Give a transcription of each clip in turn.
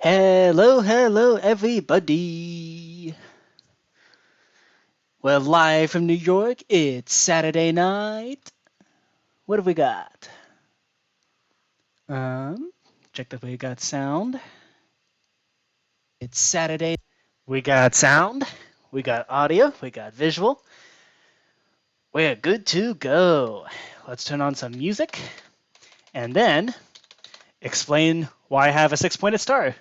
Hello, everybody. We're live from New York. It's Saturday night. What have we got? Check if we got sound. It's Saturday. We got sound. We got audio. We got visual. We're good to go. Let's turn on some music and then explain why I have a 6-pointed star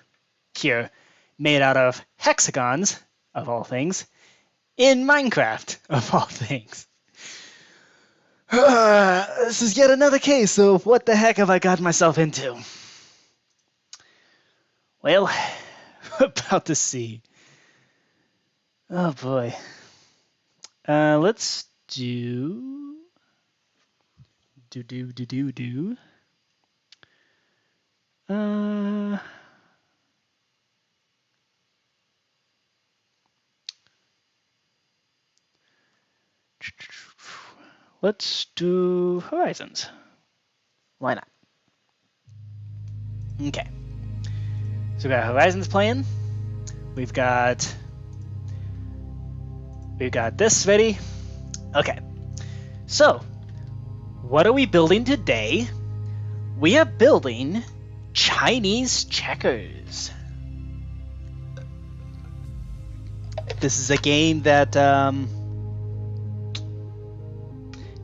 here, made out of hexagons, of all things, in Minecraft, of all things. This is yet another case of what the heck have I got myself into? Well, we're about to see. Oh boy. Let's do. Let's do Horizons. Why not? Okay. So we got Horizons playing. We've got this ready. Okay. So, what are we building today? We are building Chinese checkers. This is a game that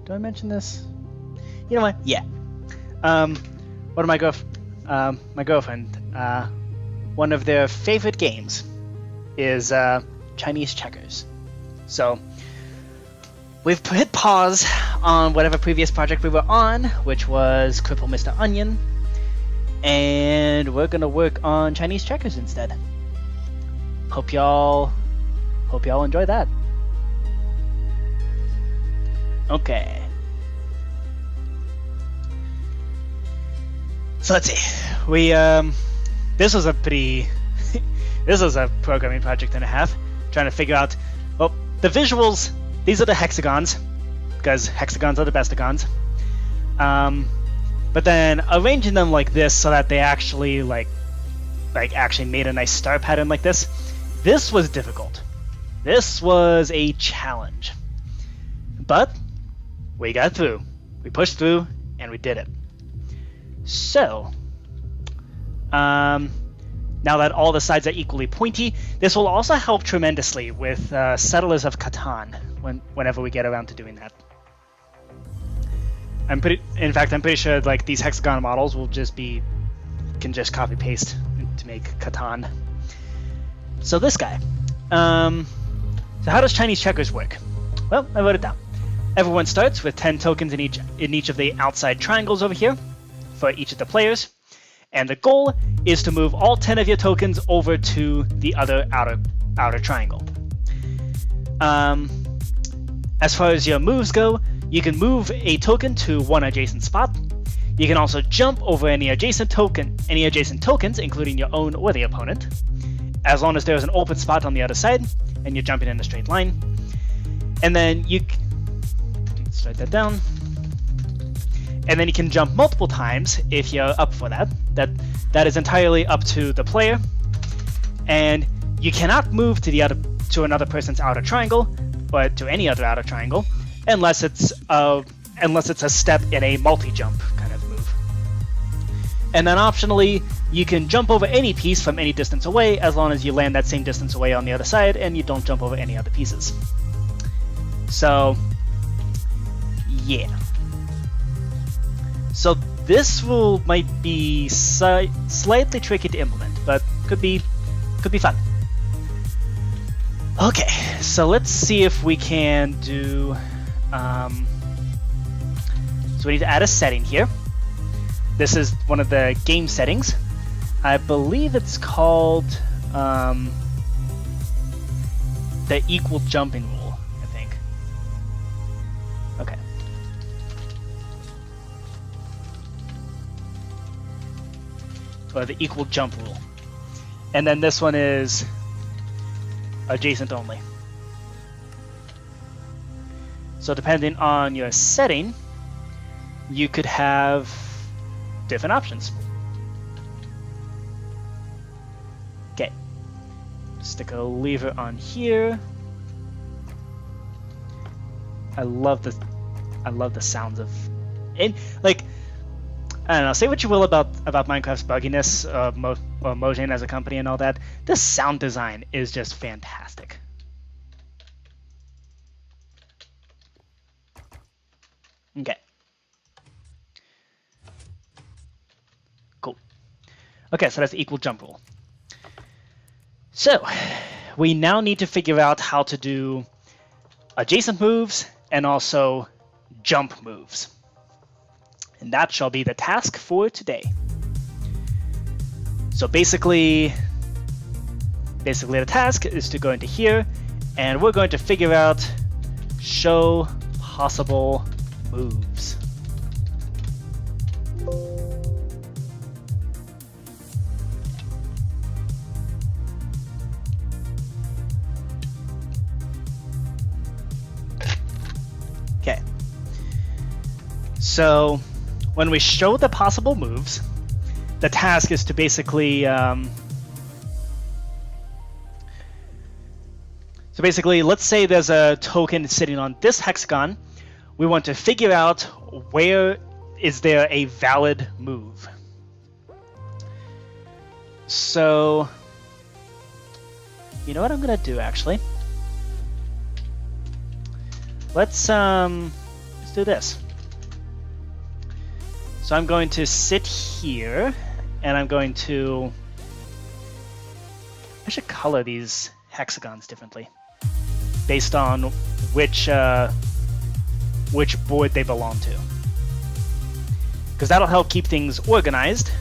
do I mention this? You know what? Yeah. One of my girlfriend, one of their favorite games is Chinese checkers. So we've hit pause on whatever previous project we were on, which was Cripple Mr. Onion, and we're gonna work on Chinese checkers instead. Hope y'all enjoy that. Okay. So let's see. We this was a pretty this was a programming project and a half, trying to figure out, well, the visuals. These are the hexagons, because hexagons are the bestagons. But then arranging them like this so that they actually like actually made a nice star pattern like this. This was difficult. This was a challenge. But we got through. We pushed through, and we did it. So, now that all the sides are equally pointy, this will also help tremendously with Settlers of Catan whenever we get around to doing that. I'm pretty sure like these hexagon models will can just copy paste to make Catan. So this guy. So how does Chinese checkers work? Well, I wrote it down. Everyone starts with 10 tokens in each of the outside triangles over here for each of the players, and the goal is to move all 10 of your tokens over to the other outer triangle. As far as your moves go, you can move a token to one adjacent spot. You can also jump over any adjacent tokens, including your own or the opponent, as long as there's an open spot on the other side and you're jumping in a straight line. And then let's write that down. And then you can jump multiple times if you're up for that. That is entirely up to the player. And you cannot move to another person's outer triangle, but to any other outer triangle, unless it's a step in a multi-jump kind of move. And then optionally, you can jump over any piece from any distance away, as long as you land that same distance away on the other side and you don't jump over any other pieces. So, yeah. So this rule might be slightly tricky to implement, but could be fun. Okay, so let's see if we can do. So we need to add a setting here. This is one of the game settings. I believe it's called the equal jumping rule, I think. Okay. Or the equal jump rule. And then this one is adjacent only. So depending on your setting, you could have different options. Okay. Stick a lever on here. I love the sounds of it. Like, I don't know, say what you will about Minecraft's bugginess or Mojang as a company and all that. This sound design is just fantastic. Okay. Cool. Okay, so that's the equal jump rule. So, we now need to figure out how to do adjacent moves and also jump moves. And that shall be the task for today. So basically the task is to go into here, and we're going to figure out show possible moves. Okay. So when we show the possible moves, the task is to basically let's say there's a token sitting on this hexagon. We want to figure out where is there a valid move. So, you know what I'm gonna do actually? Let's do this. So I'm going to sit here, and I'm going to... I should color these hexagons differently, based on which board they belong to. Because that'll help keep things organized,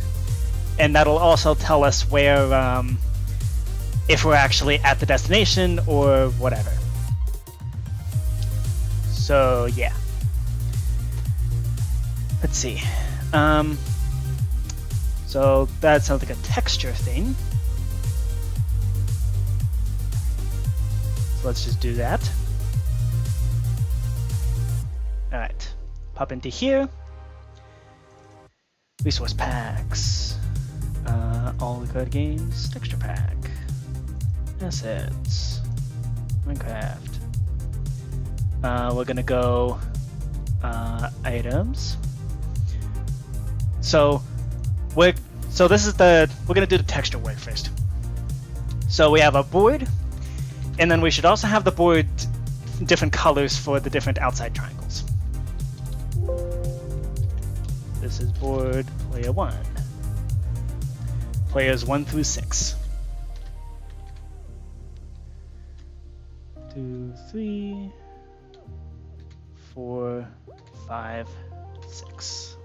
and that'll also tell us where, if we're actually at the destination or whatever. So yeah. Let's see. So that sounds like a texture thing. So let's just do that. Alright. Pop into here. Resource packs. All the card games. Texture pack. Assets. Minecraft. We're gonna go items. So we're gonna do the texture work first. So we have a board, and then we should also have the board different colors for the different outside triangles. This is board player 1. Players 1 through 6. 2, 3, 4, 5, 6.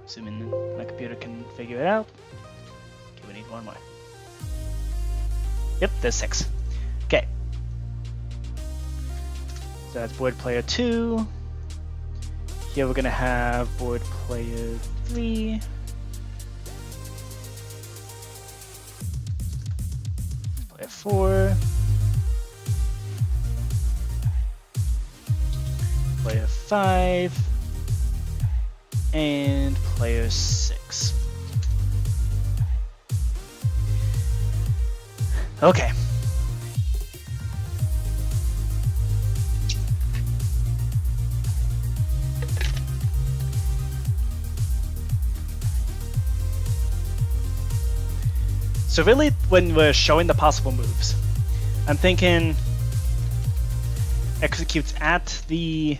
Assuming my computer can figure it out. Okay, we need one more. Yep, there's 6. Okay. So that's board player 2. Here we're gonna have board player 3. Player 4. Player 5. And player 6. Okay. So really, when we're showing the possible moves, I'm thinking executes as the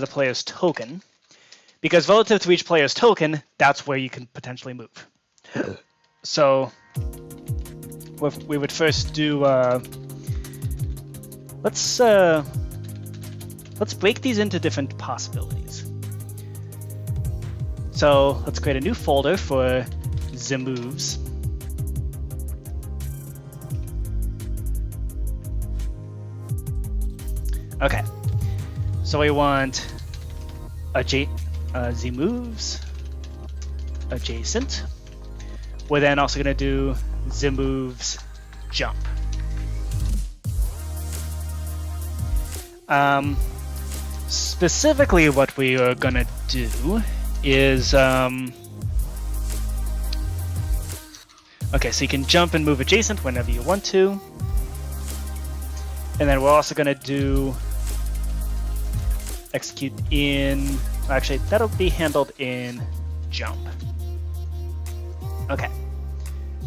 player's token, because relative to each player's token, that's where you can potentially move. So we would first do let's break these into different possibilities. So let's create a new folder for the moves. Okay, so we want the moves adjacent. We're then also going to do the moves jump. Specifically, what we are going to do is okay, so you can jump and move adjacent whenever you want to. And then we're also going to do execute in, actually that'll be handled in jump. Okay,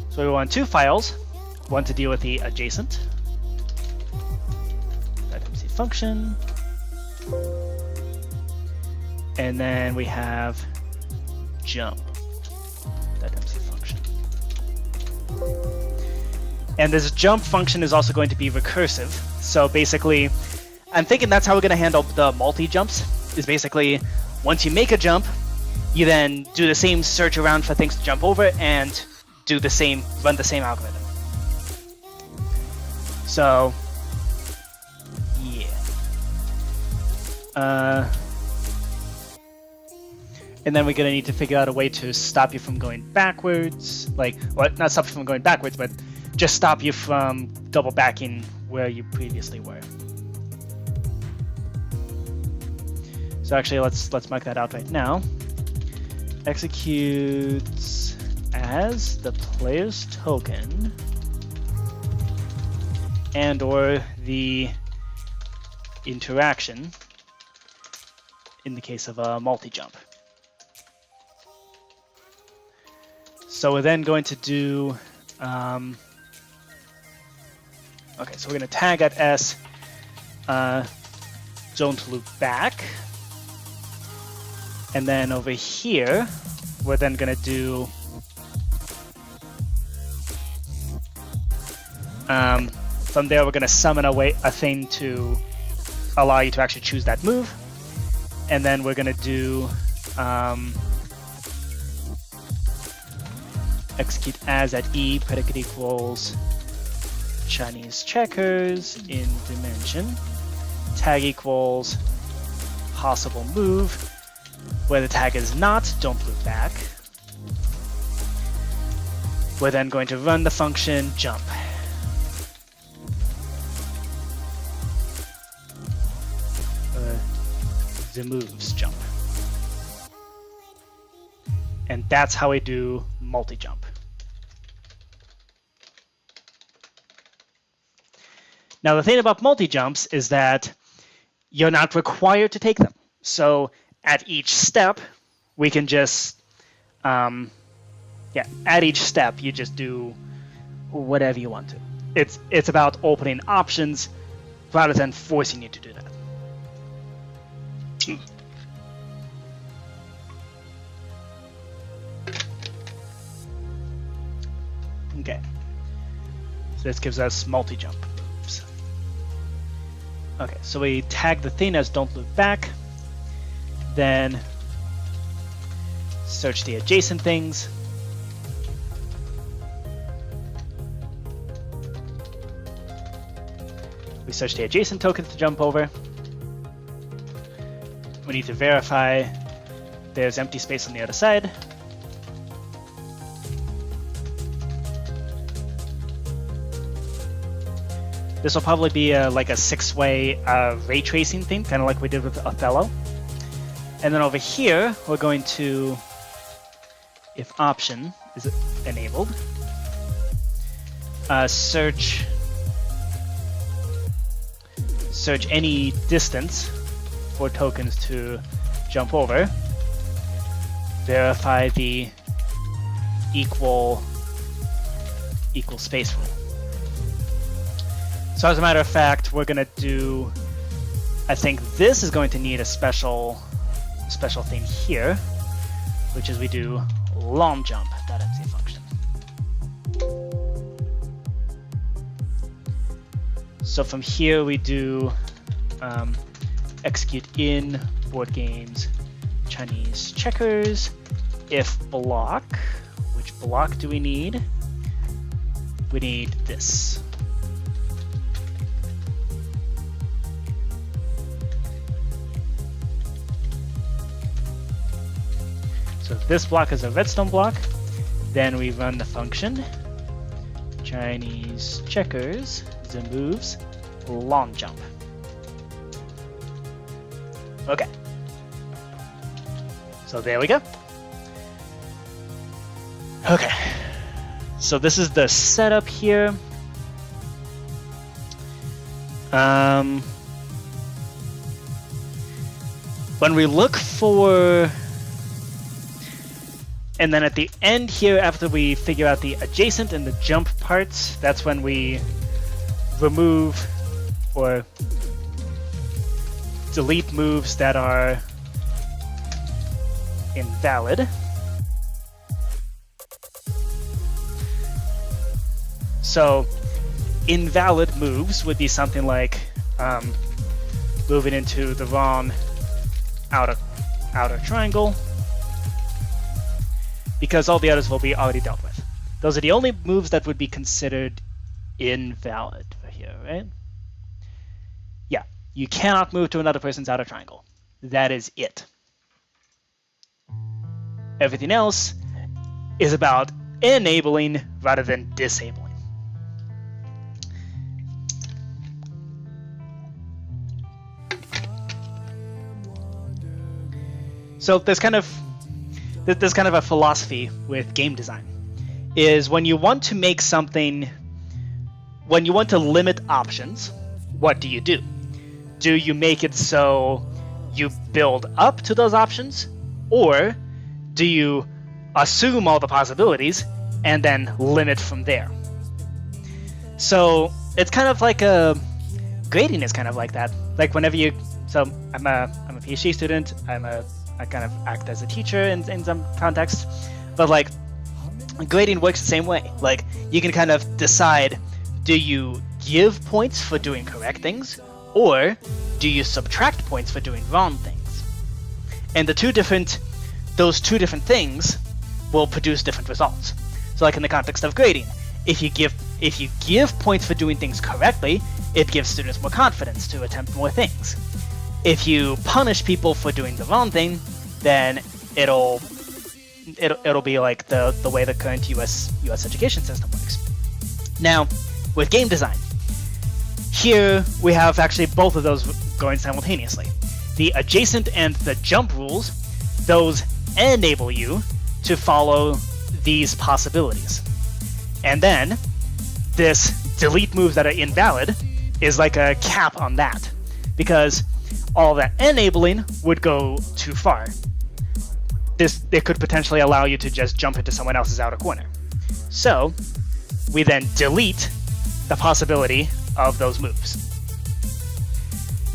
so we want two files, one to deal with the adjacent, .mc function, and then we have jump, .mc function. And this jump function is also going to be recursive. So basically, I'm thinking that's how we're going to handle the multi-jumps, is basically, once you make a jump, you then do the same search around for things to jump over and do the same, run the same algorithm. So, yeah. And then we're going to need to figure out a way to stop you from going backwards. Like, well, not stop you from going backwards, but just stop you from double backing where you previously were. So actually, let's mark that out right now. Executes as the player's token and or the interaction in the case of a multi-jump. So we're then going to do okay, so we're going to tag at S, don't loop back. And then over here, we're then going to do from there, we're going to summon a thing to allow you to actually choose that move. And then we're going to do execute as at E, predicate equals Chinese checkers in dimension, tag equals possible move, where the tag is not, don't loop back. We're then going to run the function jump. The moves jump. And that's how we do multi-jump. Now the thing about multi-jumps is that you're not required to take them. So at each step, we can just, at each step, you just do whatever you want to. It's about opening options rather than forcing you to do that. Okay, so this gives us multi-jump moves. Okay, so we tag the thing as don't loop back, then search the adjacent things. We search the adjacent tokens to jump over. We need to verify there's empty space on the other side. This will probably be like a 6-way ray tracing thing, kind of like we did with Othello. And then over here, we're going to, if option is enabled, search any distance for tokens to jump over, verify the equal space rule. So as a matter of fact, we're going to do, I think this is going to need a special thing here, which is we do long jump.mc function. So from here we do execute in board games Chinese checkers if block. Which block do we need? We need this. So if this block is a redstone block, then we run the function Chinese checkers the moves long jump. So there we go. Okay. So this is the setup here. When we look for, and then at the end here, after we figure out the adjacent and the jump parts, that's when we remove or delete moves that are invalid. So invalid moves would be something like moving into the wrong outer triangle, because all the others will be already dealt with. Those are the only moves that would be considered invalid for here, right? Yeah, you cannot move to another person's outer triangle. That is it. Everything else is about enabling rather than disabling. So there's kind of a philosophy with game design, is when you want to make something, when you want to limit options, what do? Do you make it so you build up to those options, or do you assume all the possibilities and then limit from there? So it's kind of like grading is kind of like that. Like whenever you, so I'm a PhD student, I kind of act as a teacher in some context, but like grading works the same way. Like you can kind of decide, do you give points for doing correct things, or do you subtract points for doing wrong things? And those two different things will produce different results. So like in the context of grading, if you give points for doing things correctly, it gives students more confidence to attempt more things. If you punish people for doing the wrong thing, then it'll be like the way the current US education system works. Now, with game design, here we have actually both of those going simultaneously. The adjacent and the jump rules, those enable you to follow these possibilities. And then this delete moves that are invalid is like a cap on that, because all that enabling would go too far. It could potentially allow you to just jump into someone else's outer corner. So we then delete the possibility of those moves.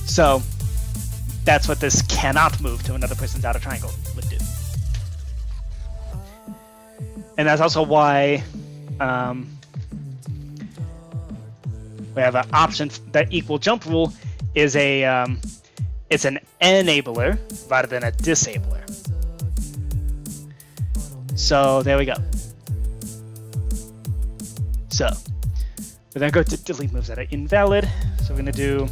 So that's what this cannot move to another person's outer triangle would do. And that's also why we have an option that equal jump rule is it's an enabler rather than a disabler. So there we go. So we're going to go to delete moves that are invalid. So we're going to do,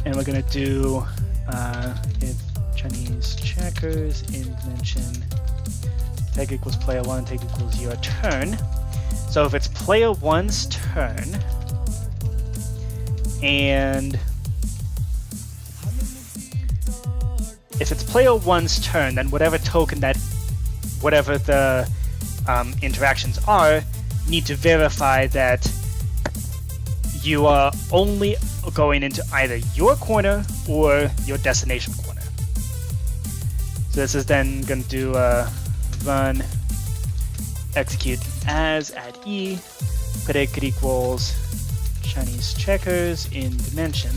and we're going to do if Chinese checkers in dimension tag equals player 1, tag equals your turn. So if it's player 1's turn, and if it's player 1's turn, then whatever the interactions are, need to verify that you are only going into either your corner or your destination corner. So this is then going to do run execute as at E, predict equals Chinese checkers in dimension,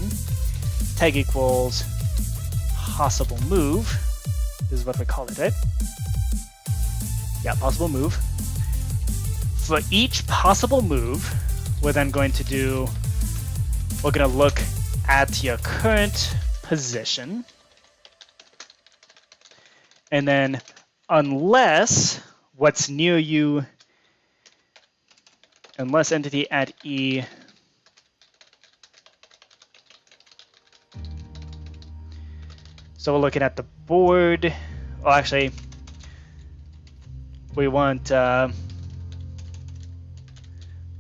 tag equals possible move. This is what we call it, right? Yeah, possible move. For each possible move, we're then going to we're going to look at your current position. And then unless what's near you, unless entity at E so we're looking at the board. Oh, actually, we want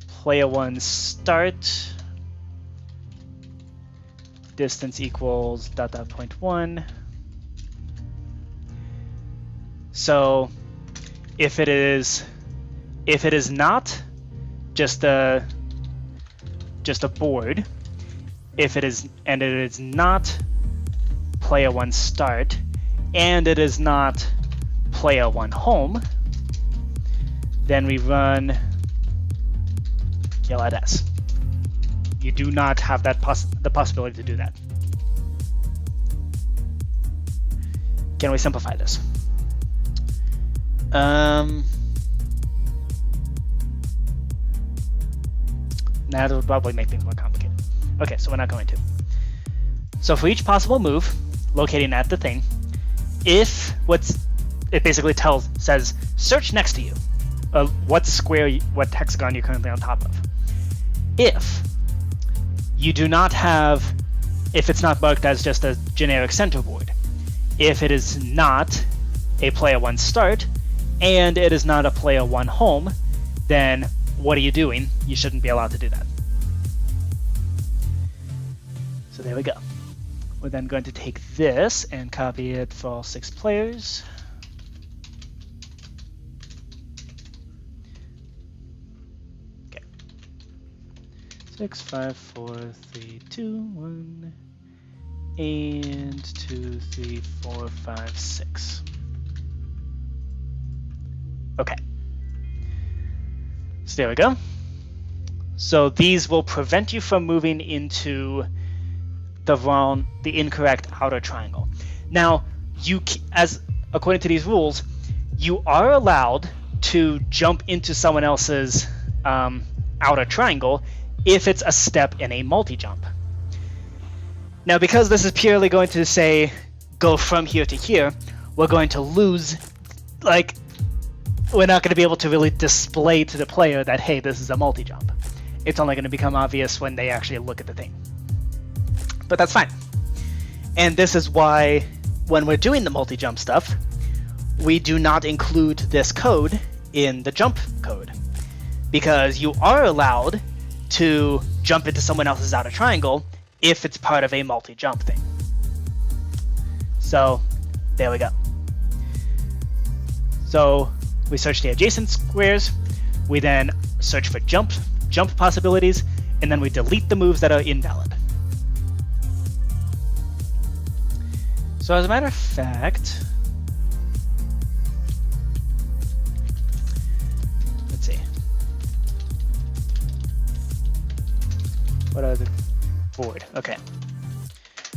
player 1 start distance equals ... 0.1. So if it is not just a board, if it is not player 1 start, and it is not player 1 home, then we run kill at S. You do not have that the possibility to do that. Can we simplify this? That would probably make things more complicated. Okay, so we're not going to. So for each possible move, locating at the thing, if it basically says search next to you, what hexagon you're currently on top of. If you do not have, if it's not marked as just a generic center board, if it is not a player 1 start, and it is not a player 1 home, then what are you doing? You shouldn't be allowed to do that. So there we go. We're then going to take this and copy it for all 6 players. Okay. 6, 5, 4, 3, 2, 1, and 2, 3, 4, 5, 6. Okay. So there we go. So these will prevent you from moving into the incorrect outer triangle. Now, according to these rules, you are allowed to jump into someone else's outer triangle if it's a step in a multi-jump. Now, because this is purely going to say go from here to here, we're going to lose, we're not going to be able to really display to the player that, hey, this is a multi-jump. It's only going to become obvious when they actually look at the thing. But that's fine. And this is why when we're doing the multi-jump stuff, we do not include this code in the jump code. Because you are allowed to jump into someone else's outer triangle if it's part of a multi-jump thing. So there we go. So we search the adjacent squares, we then search for jump possibilities, and then we delete the moves that are invalid. So as a matter of fact, let's see. What are the board? Okay.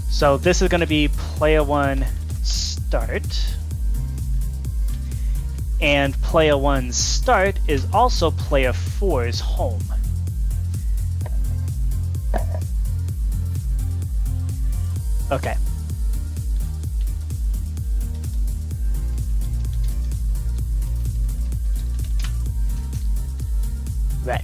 So this is going to be player 1 start. And player 1's start is also player 4's home. Okay. Right.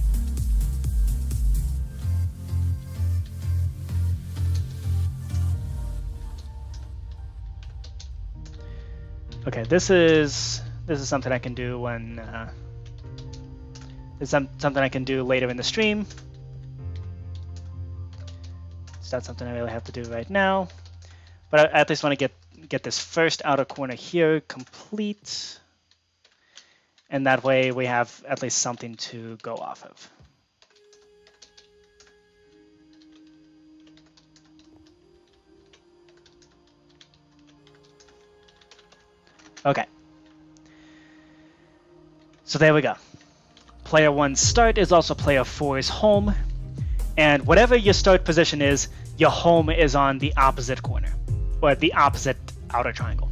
Okay, this is something I can do when it's something I can do later in the stream. It's not something I really have to do right now, but I at least want to get this first outer corner here complete, and that way we have at least something to go off of. Okay. So there we go. Player 1's start is also player 4's home, and whatever your start position is, your home is on the opposite corner, or the opposite outer triangle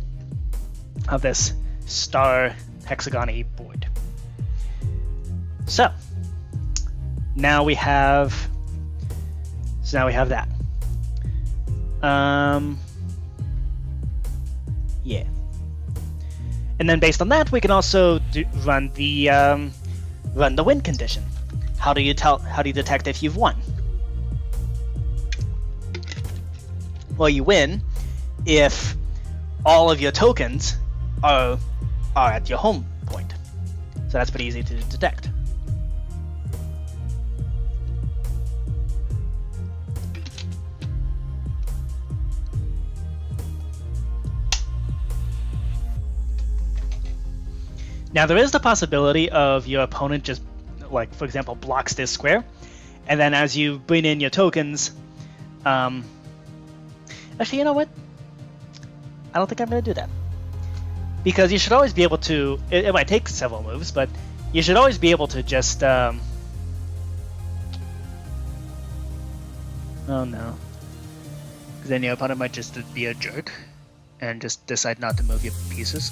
of this star hexagon-y board. So now we have that. Yeah. And then based on that, we can also run the win condition. How do you detect if you've won? Well, you win if all of your tokens are at your home point. So that's pretty easy to detect. Now there is the possibility of your opponent just, like, for example, blocks this square, and then as you bring in your tokens, actually, you know what? I don't think I'm going to do that. Because you should always be able to, it might take several moves, but you should always be able to just, oh no. Because then your opponent might just be a jerk and just decide not to move your pieces.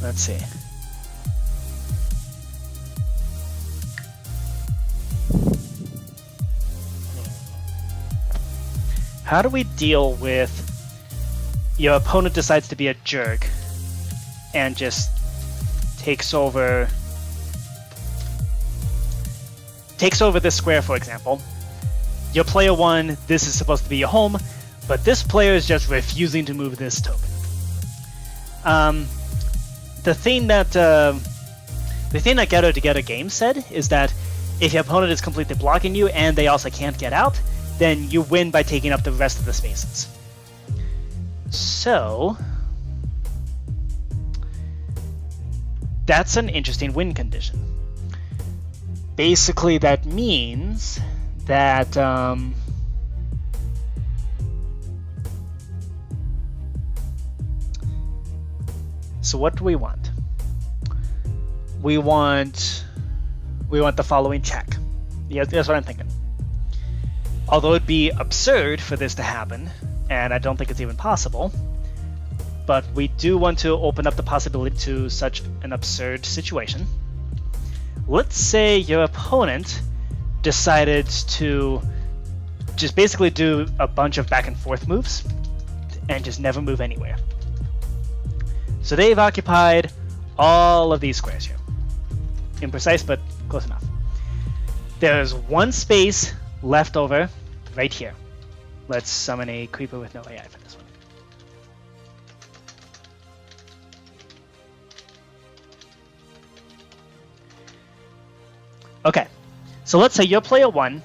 Let's see. How do we deal with your opponent decides to be a jerk and just takes over this square, for example? Your player 1, this is supposed to be your home, but this player is just refusing to move this token. The thing that Gather Together Games said is that if your opponent is completely blocking you and they also can't get out, then you win by taking up the rest of the spaces. So that's an interesting win condition. Basically, that means that so what do we want? We want the following check. Yeah, that's what I'm thinking. Although it'd be absurd for this to happen, and I don't think it's even possible, but we do want to open up the possibility to such an absurd situation. Let's say your opponent decided to just basically do a bunch of back and forth moves and just never move anywhere. So they've occupied all of these squares here. Imprecise, but close enough. There's one space left over right here. Let's summon a creeper with no AI for this one. Okay, so let's say you're player 1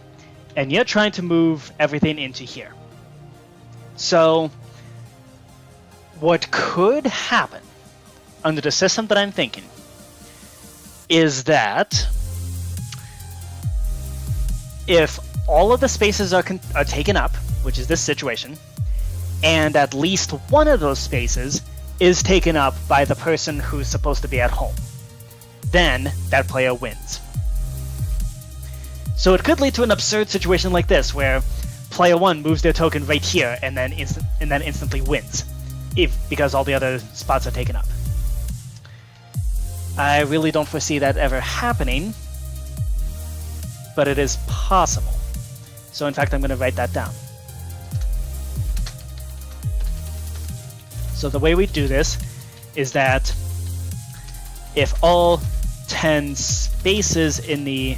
and you're trying to move everything into here. So what could happen under the system that I'm thinking is that if all of the spaces are taken up, which is this situation, and at least one of those spaces is taken up by the person who's supposed to be at home, then that player wins. So it could lead to an absurd situation like this, where player 1 moves their token right here and then instantly wins, because all the other spots are taken up. I really don't foresee that ever happening, but it is possible. So in fact, I'm going to write that down. So the way we do this is that if all 10 spaces in the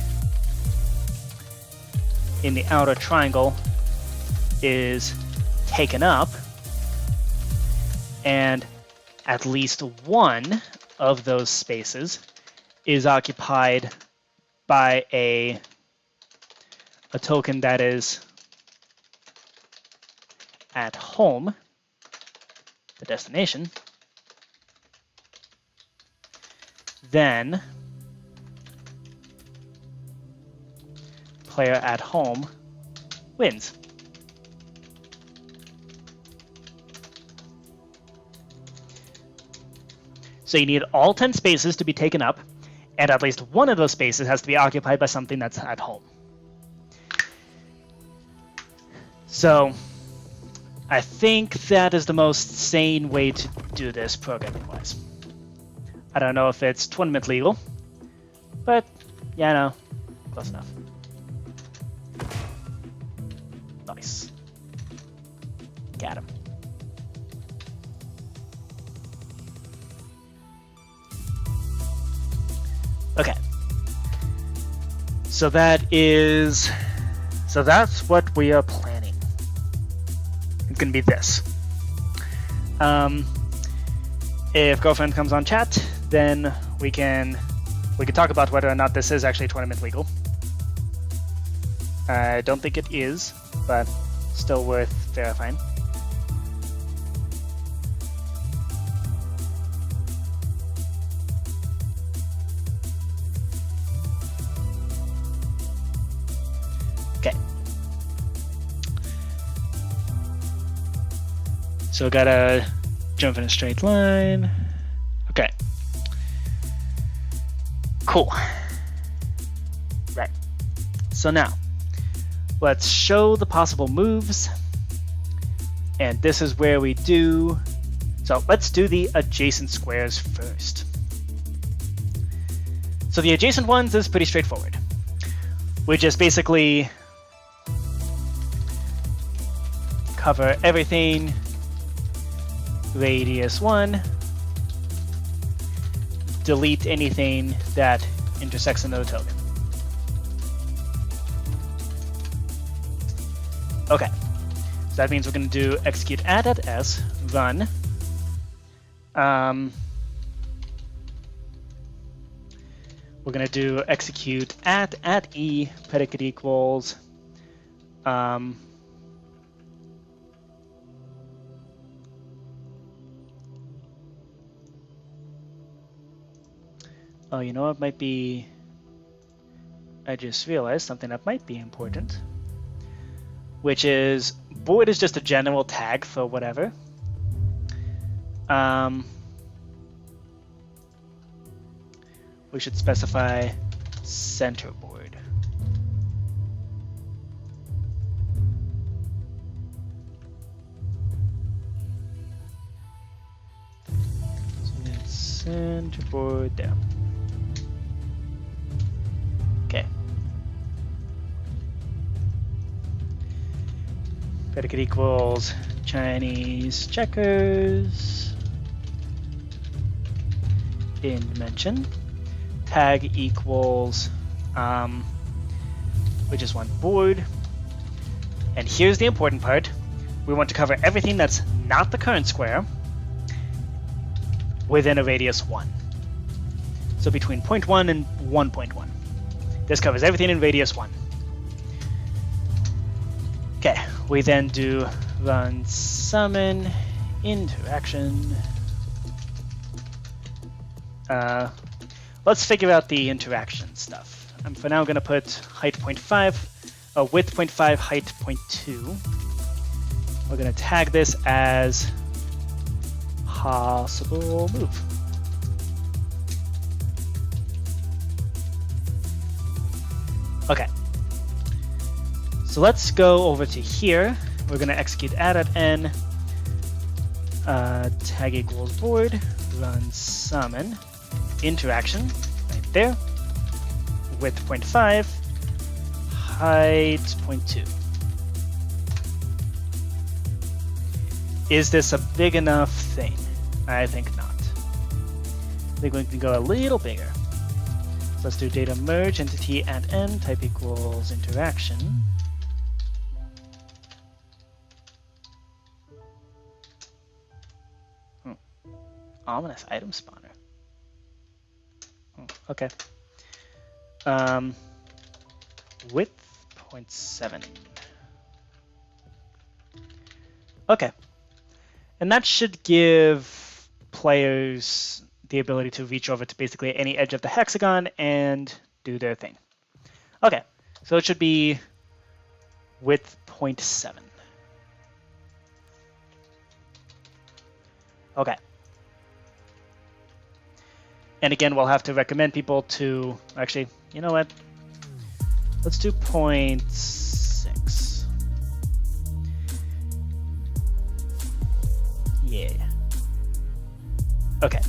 outer triangle is taken up, and at least one of those spaces is occupied by a token that is at home, the destination, then player at home wins. So you need all 10 spaces to be taken up, and at least one of those spaces has to be occupied by something that's at home. So I think that is the most sane way to do this programming-wise. I don't know if it's tournament legal, but yeah, no, close enough. Nice. Got him. Okay. So that's what we are planning. It's gonna be this. If girlfriend comes on chat, then we can We could talk about whether or not this is actually tournament legal. I don't think it is, but still worth verifying. Okay. So gotta jump in a straight line. Okay. Cool. Right. So now, let's show the possible moves. And this is where we do... So let's do the adjacent squares first. So the adjacent ones is pretty straightforward. We just basically cover everything radius 1, delete anything that intersects another token. Okay, so that means we're going to do execute at s, run. We're going to do execute at e, predicate equals. Oh, you know what might be... I just realized something that might be important. Which is, board is just a general tag for whatever. We should specify center board. So that's center board there. Okay. Predicate equals Chinese checkers in dimension. Tag equals, we just want board. And here's the important part. We want to cover everything that's not the current square within a radius 1. So between 0.1 and 1.1. This covers everything in radius 1. Okay, we then do run summon interaction. Let's figure out the interaction stuff. I'm for now going to put height 0.5, width 0.5, height 0.2. We're going to tag this as possible move. Okay. So let's go over to here. We're going to execute at n, tag equals board, run summon, interaction, right there, width 0.5, height 0.2. Is this a big enough thing? I think not. I think we can go a little bigger. So let's do data merge entity at n, type equals interaction. Ominous item spawner. Oh, okay. Width 0.7. Okay. And that should give players the ability to reach over to basically any edge of the hexagon and do their thing. Okay. So it should be width 0.7. Okay. And again, we'll have to recommend people to, actually, you know what? Let's do 0.6. Yeah. Okay.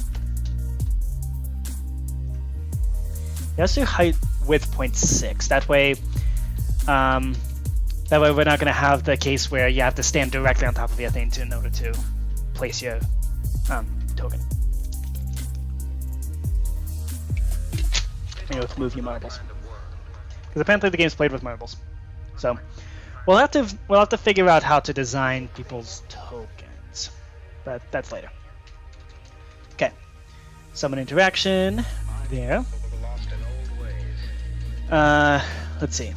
Let's do height width 0.6. That way we're not going to have the case where you have to stand directly on top of your thing in order to place your token. Maybe let's move your marbles, because apparently the game's played with marbles. So we'll have to figure out how to design people's tokens, but that's later. Okay, summon interaction there. Let's see.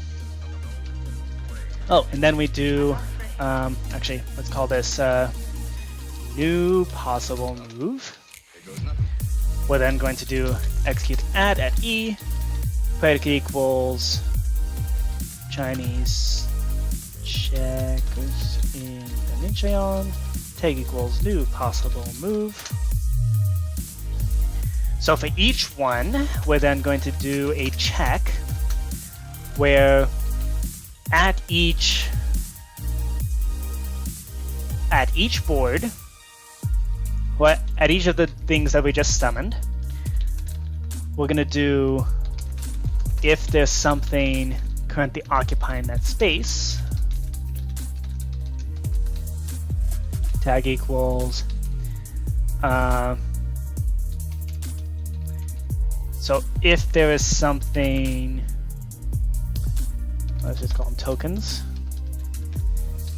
Oh, and then we do, actually, let's call this new possible move. We're then going to do execute add at E, predicate equals Chinese checkers in dimension, tag equals new possible move. So for each one, we're then going to do a check where at each board, at each of the things that we just summoned, we're going to do if there's something currently occupying that space, tag equals so if there is something, let's just call them tokens,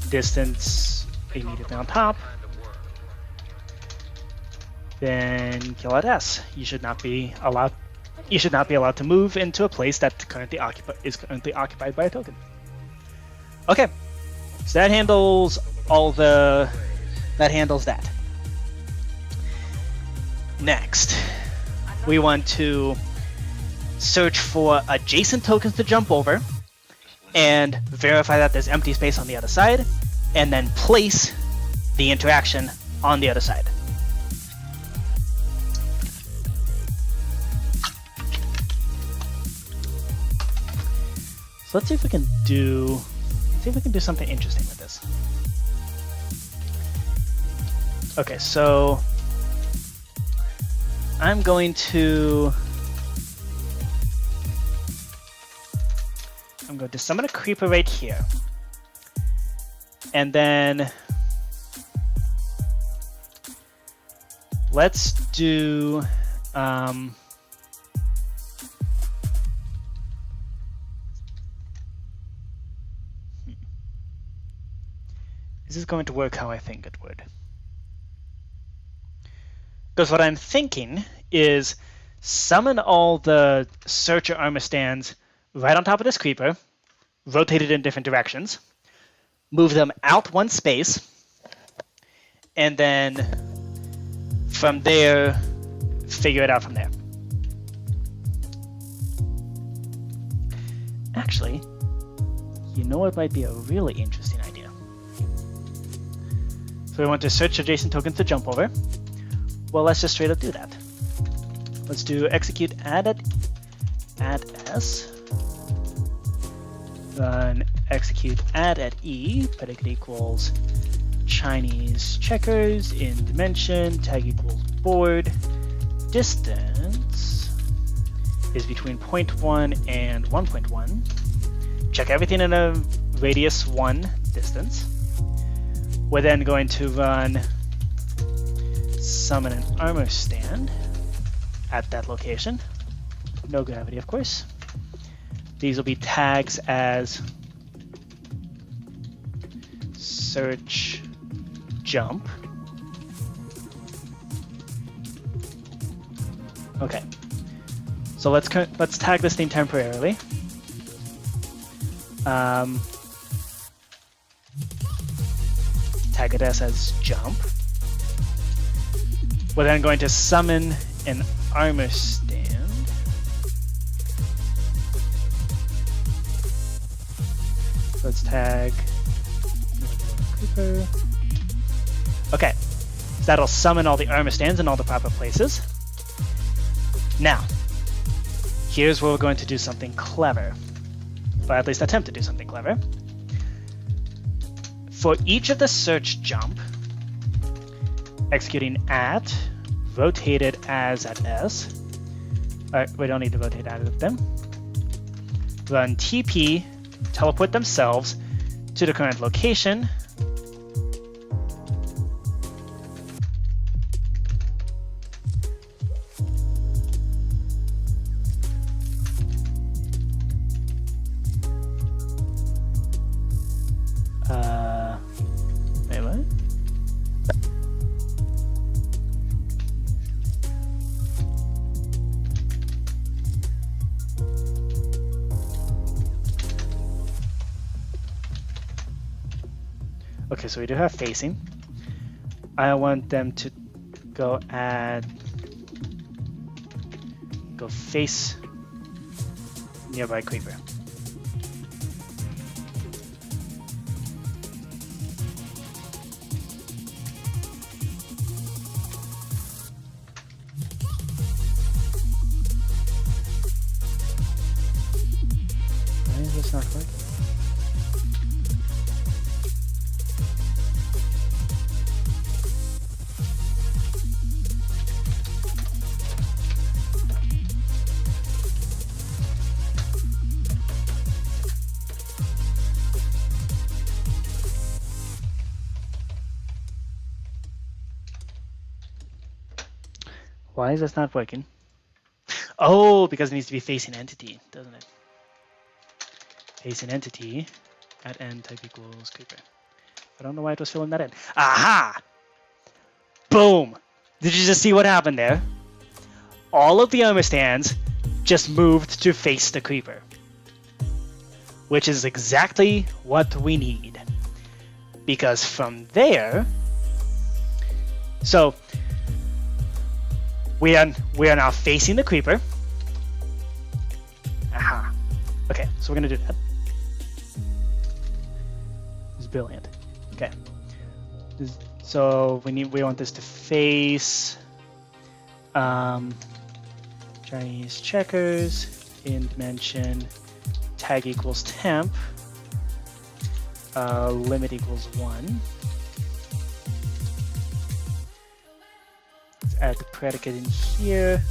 distance immediately on top, then kill at S. You should not be allowed to move into a place that is currently occupied by a token. Okay, so that handles that. Next, we want to search for adjacent tokens to jump over and verify that there's empty space on the other side, and then place the interaction on the other side. So let's see if we can do something interesting with this. Okay, so I'm going to summon a creeper right here. And then let's do This is going to work how I think it would. Because what I'm thinking is summon all the searcher armor stands right on top of this creeper, rotate it in different directions, move them out one space, and then from there, figure it out from there. Actually, you know what might be a really interesting idea? So we want to search adjacent tokens to jump over. Well, let's just straight up do that. Let's do execute add S. Then execute add at E, predicate equals Chinese checkers in dimension, tag equals board, distance is between 0.1 and 1.1. Check everything in a radius 1 distance. We're then going to run summon an armor stand at that location. No gravity, of course. These will be tags as search jump. Okay. So let's tag this thing temporarily. Tag it as jump. We're then going to summon an armor stand. Let's tag creeper. Okay, so that'll summon all the armor stands in all the proper places. Now, here's where we're going to do something clever, or at least attempt to do something clever. For each of the search jump, executing at, rotated as at S. We don't need to rotate at them. Run TP, teleport themselves to the current location. Wait, what? Okay, so we do have facing. I want them to go face nearby creeper. Why is this not working? Why is this not working? Oh, because it needs to be facing entity, doesn't it? Facing entity at end type equals creeper. I don't know why it was filling that in. Aha! Boom! Did you just see what happened there? All of the armor stands just moved to face the creeper, which is exactly what we need. Because from there, so we are now facing the creeper. Aha. Okay, so we're gonna do that. It's brilliant. Okay. So we want this to face Chinese checkers in dimension tag equals temp, limit equals 1. Add the predicate in here.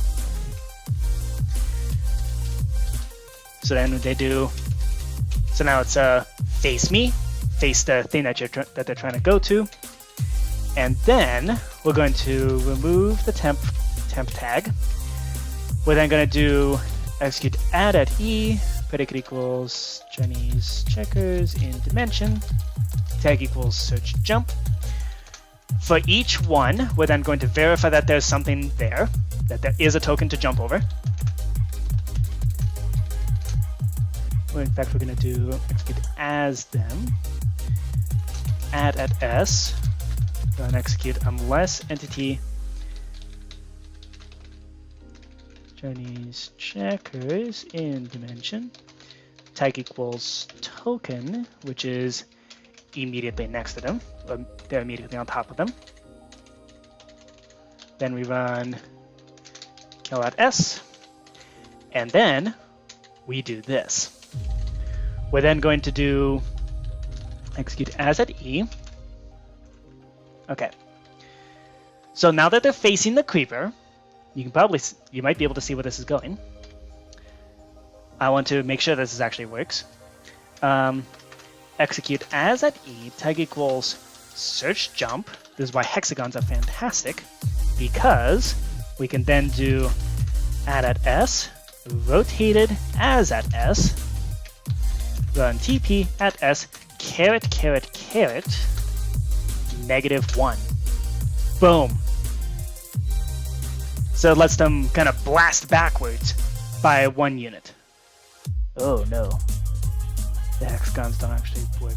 So then they do. So now it's face me, face the thing that they're trying to go to, and then we're going to remove the temp tag. We're then going to do execute add at e, predicate equals Chinese checkers in dimension, tag equals search jump. For each one, we're then going to verify that there's something there, that there is a token to jump over. Well, in fact, we're going to do execute as them, add at s, then execute unless entity Chinese checkers in dimension, tag equals token, which is immediately next to them. They're immediately on top of them. Then we run kill at s, and then we do this. We're then going to do execute as at e. Okay. So now that they're facing the creeper, you might be able to see where this is going. I want to make sure this actually works. Execute as at e, tag equals search jump. This is why hexagons are fantastic, because we can then do add at s, rotated as at s, run tp at s, caret, -1. Boom. So it lets them kind of blast backwards by 1 unit. Oh no. The hexagons don't actually work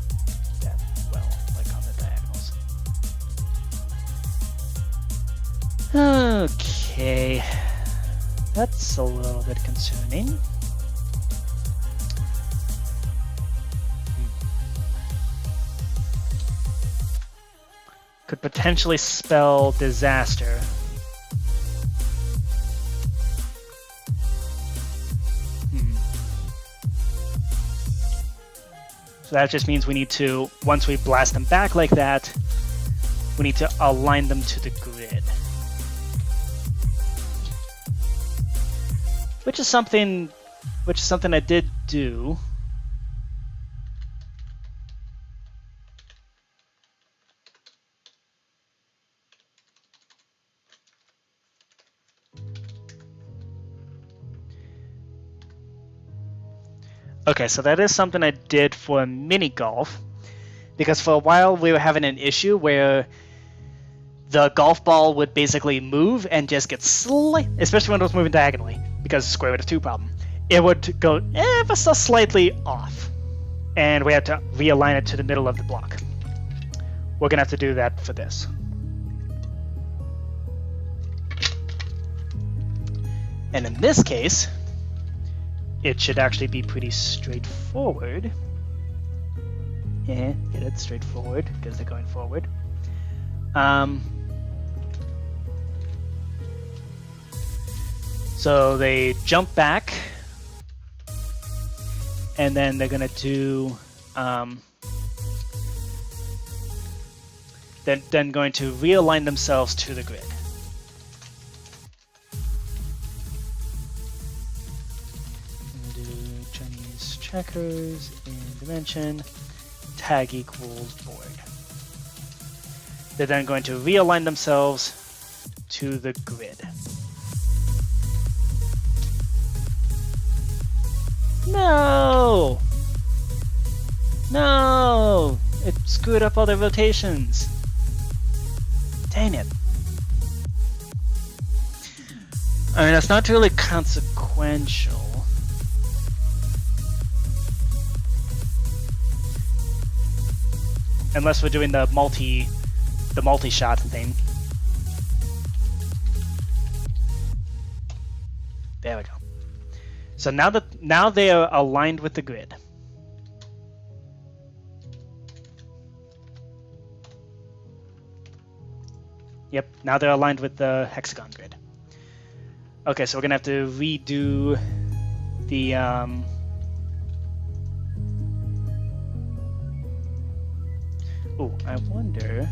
that well, like on the diagonals. Okay. That's a little bit concerning. Could potentially spell disaster. So that just means we need to, once we blast them back like that, we need to align them to the grid. Which is something I did do. Okay, so that is something I did for mini golf, because for a while we were having an issue where the golf ball would basically move and just get especially when it was moving diagonally, because square root of 2 problem. It would go ever so slightly off, and we had to realign it to the middle of the block. we're gonna have to do that for this. And in this case, it should actually be pretty straightforward. Yeah, get it straightforward because they're going forward. So they jump back, and then they're gonna do then going to realign themselves to the grid. Do Chinese checkers in dimension tag equals board. They're then going to realign themselves to the grid. No! No! It screwed up all their rotations. Dang it. I mean, that's not really consequential. Unless we're doing the multi-shot thing. There we go. So now they are aligned with the grid. Yep, now they're aligned with the hexagon grid. Okay, so we're gonna have to redo the Oh, I wonder.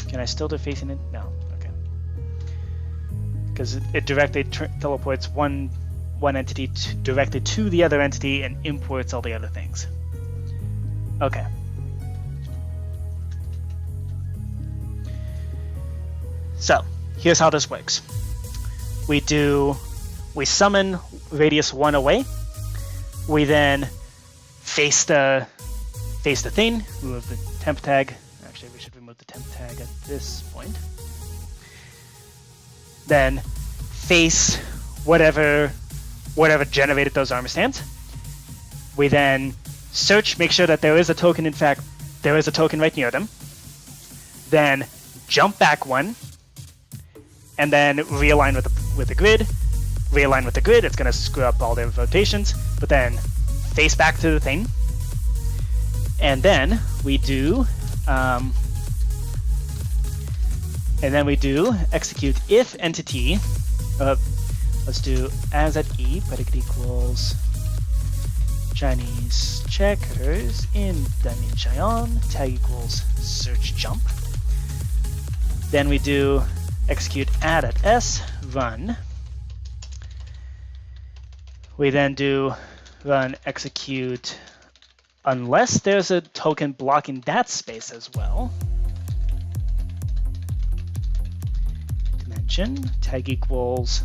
Can I still do facing it? No. Okay. Because it directly teleports one entity directly to the other entity and imports all the other things. Okay. So here's how this works. We summon radius 1 away. We then face the thing, remove the temp tag. Actually, we should remove the temp tag at this point. Then face whatever generated those armor stands. We then search, make sure that there is a token. In fact, there is a token right near them. Then jump back 1, and then realign with the grid. Realign with the grid. It's going to screw up all their rotations, but then face back to the thing, and then we do execute if entity. Let's do as at e predicate equals Chinese checkers in dimension tag equals search jump. Then we do execute add at s run. We then do run execute unless there's a token blocking that space as well. Dimension tag equals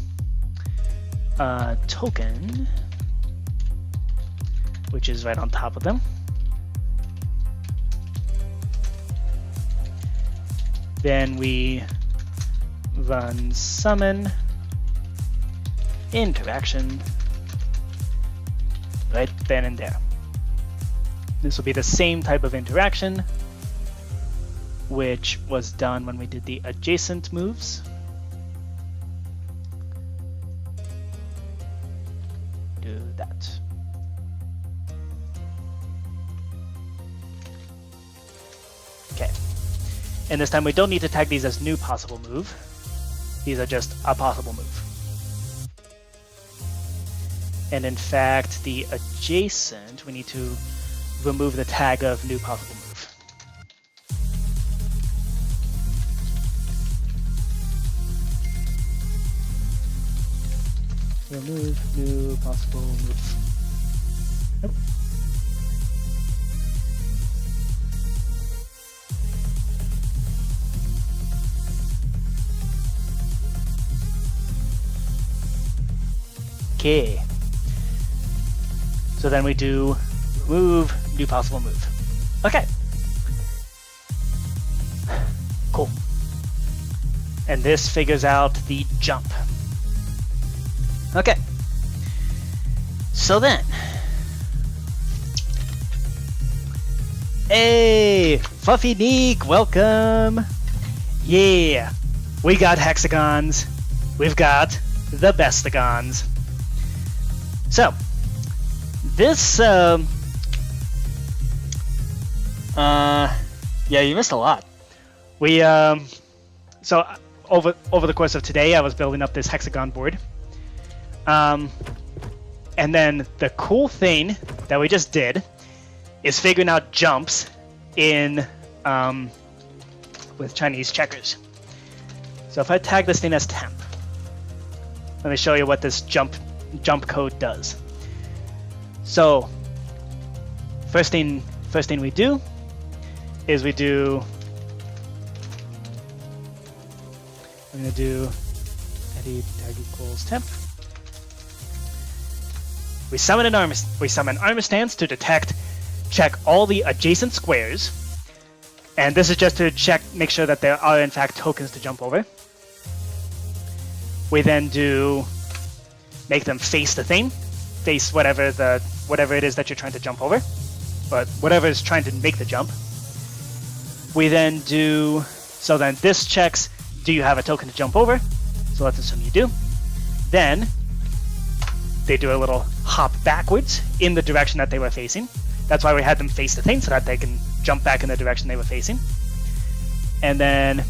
token, which is right on top of them. Then we run summon interaction right then and there. This will be the same type of interaction which was done when we did the adjacent moves. Do that. Okay. And this time we don't need to tag these as new possible move. These are just a possible move. And in fact, the adjacent, we need to remove the tag of new possible move. Remove new possible move. Nope. Okay. So then we do remove new possible move. Okay. Cool. And this figures out the jump. Okay. So then Hey, Fluffy Neek, welcome. Yeah, we got Hexagons. We've got the Bestagons. So, this, yeah, you missed a lot. We, so over the course of today, I was building up this hexagon board. And then the cool thing that we just did is figuring out jumps in, with Chinese checkers. So if I tag this thing as temp, let me show you what this jump code does. So first thing we do is we're gonna do edit tag equals temp. We summon armor stance to check all the adjacent squares, and this is just to make sure that there are in fact tokens to jump over. We then make them face the thing, face whatever it is that you're trying to jump over, but whatever is trying to make the jump. We then so then this checks, do you have a token to jump over? So let's assume you do. Then they do a little hop backwards in the direction that they were facing. That's why we had them face the thing, so that they can jump back in the direction they were facing. And then,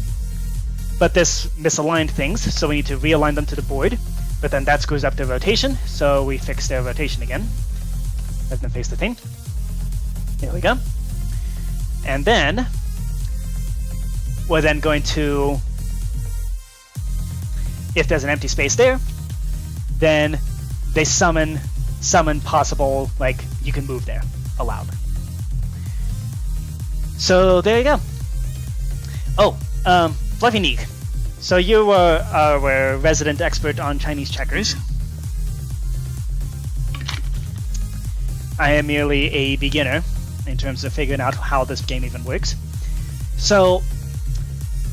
but this misaligned things, so we need to realign them to the board. But then that screws up their rotation, so we fix their rotation again. Let them face the thing. There we go. And then we're then going to, if there's an empty space there, then they summon possible, like, you can move there, allowed. So there you go. Oh, Fluffy Neek. So you were our resident expert on Chinese checkers. I am merely a beginner in terms of figuring out how this game even works. So,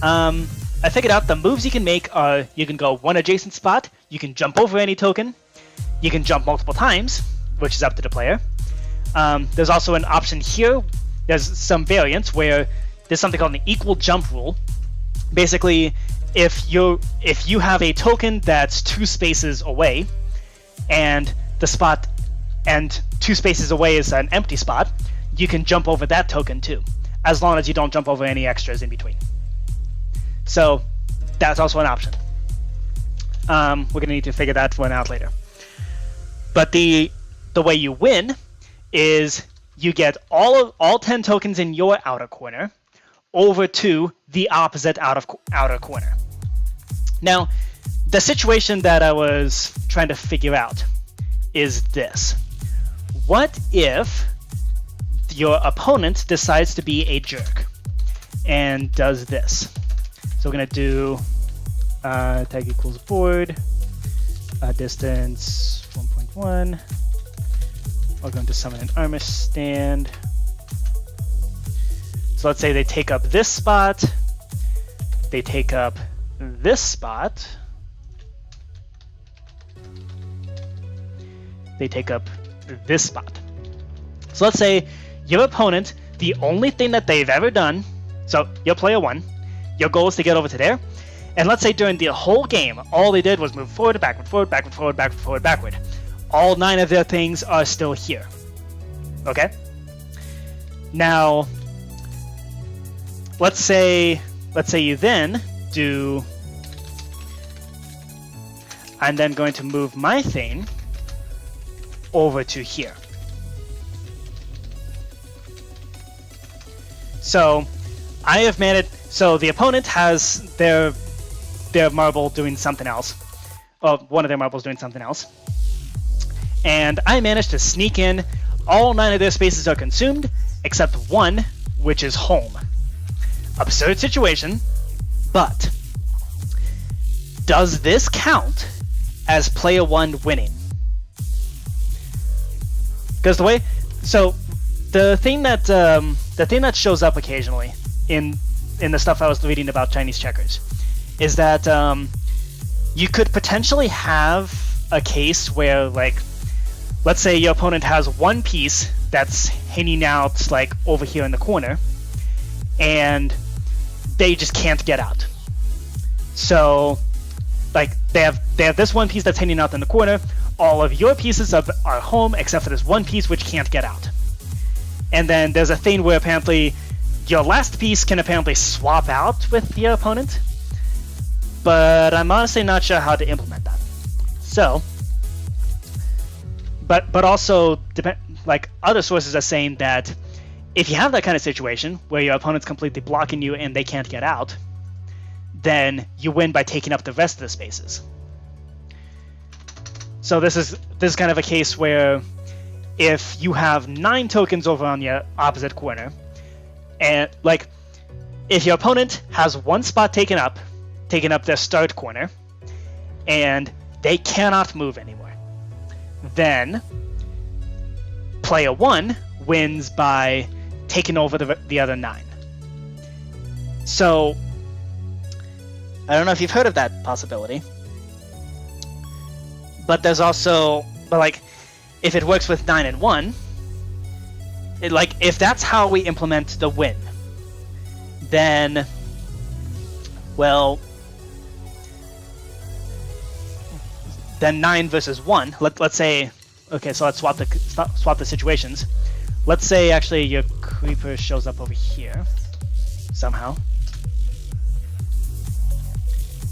I figured out the moves you can make are, you can go one adjacent spot, you can jump over any token, you can jump multiple times, which is up to the player. There's also an option here, there's some variants where there's something called an equal jump rule. Basically, if you have a token that's 2 spaces away, and the spot and 2 spaces away is an empty spot, you can jump over that token too, as long as you don't jump over any extras in between. So that's also an option. We're gonna need to figure that one out later. But the way you win is you get all 10 tokens in your outer corner over to the opposite outer corner. Now, the situation that I was trying to figure out is this. What if your opponent decides to be a jerk and does this? So we're going to do tag equals board, distance 1.1. We're going to summon an armor stand. So let's say they take up this spot, they take up this spot, they take up this spot. So let's say your opponent, the only thing that they've ever done, so you're player 1, your goal is to get over to there, and let's say during the whole game, all they did was move forward, backward, forward, backward, forward, backward, forward, backward. All 9 of their things are still here. Okay? Now, let's say you then do, I'm then going to move my thing over to here. So I have managed, so the opponent has their marble doing something else, or one of their marbles doing something else, and I managed to sneak in. All 9 of their spaces are consumed except 1, which is home. Absurd situation, but does this count as player 1 winning? Because the thing that shows up occasionally in the stuff I was reading about Chinese checkers is that you could potentially have a case where, like, let's say your opponent has one piece that's hanging out like over here in the corner, and they just can't get out. So like they have this one piece that's hanging out in the corner. All of your pieces are home except for this one piece which can't get out. And then there's a thing where apparently your last piece can apparently swap out with your opponent, but I'm honestly not sure how to implement that. So, but also like other sources are saying that if you have that kind of situation where your opponent's completely blocking you and they can't get out, then you win by taking up the rest of the spaces. So this is kind of a case where if you have 9 tokens over on your opposite corner, and like if your opponent has 1 spot taken up their start corner, and they cannot move anymore, then player 1 wins by taking over the other 9. So I don't know if you've heard of that possibility, but there's also, like, if it works with 9 and 1, if that's how we implement the win, then, well, then 9 versus 1. Let's say, okay, so let's swap the situations. Let's say actually your creeper shows up over here somehow,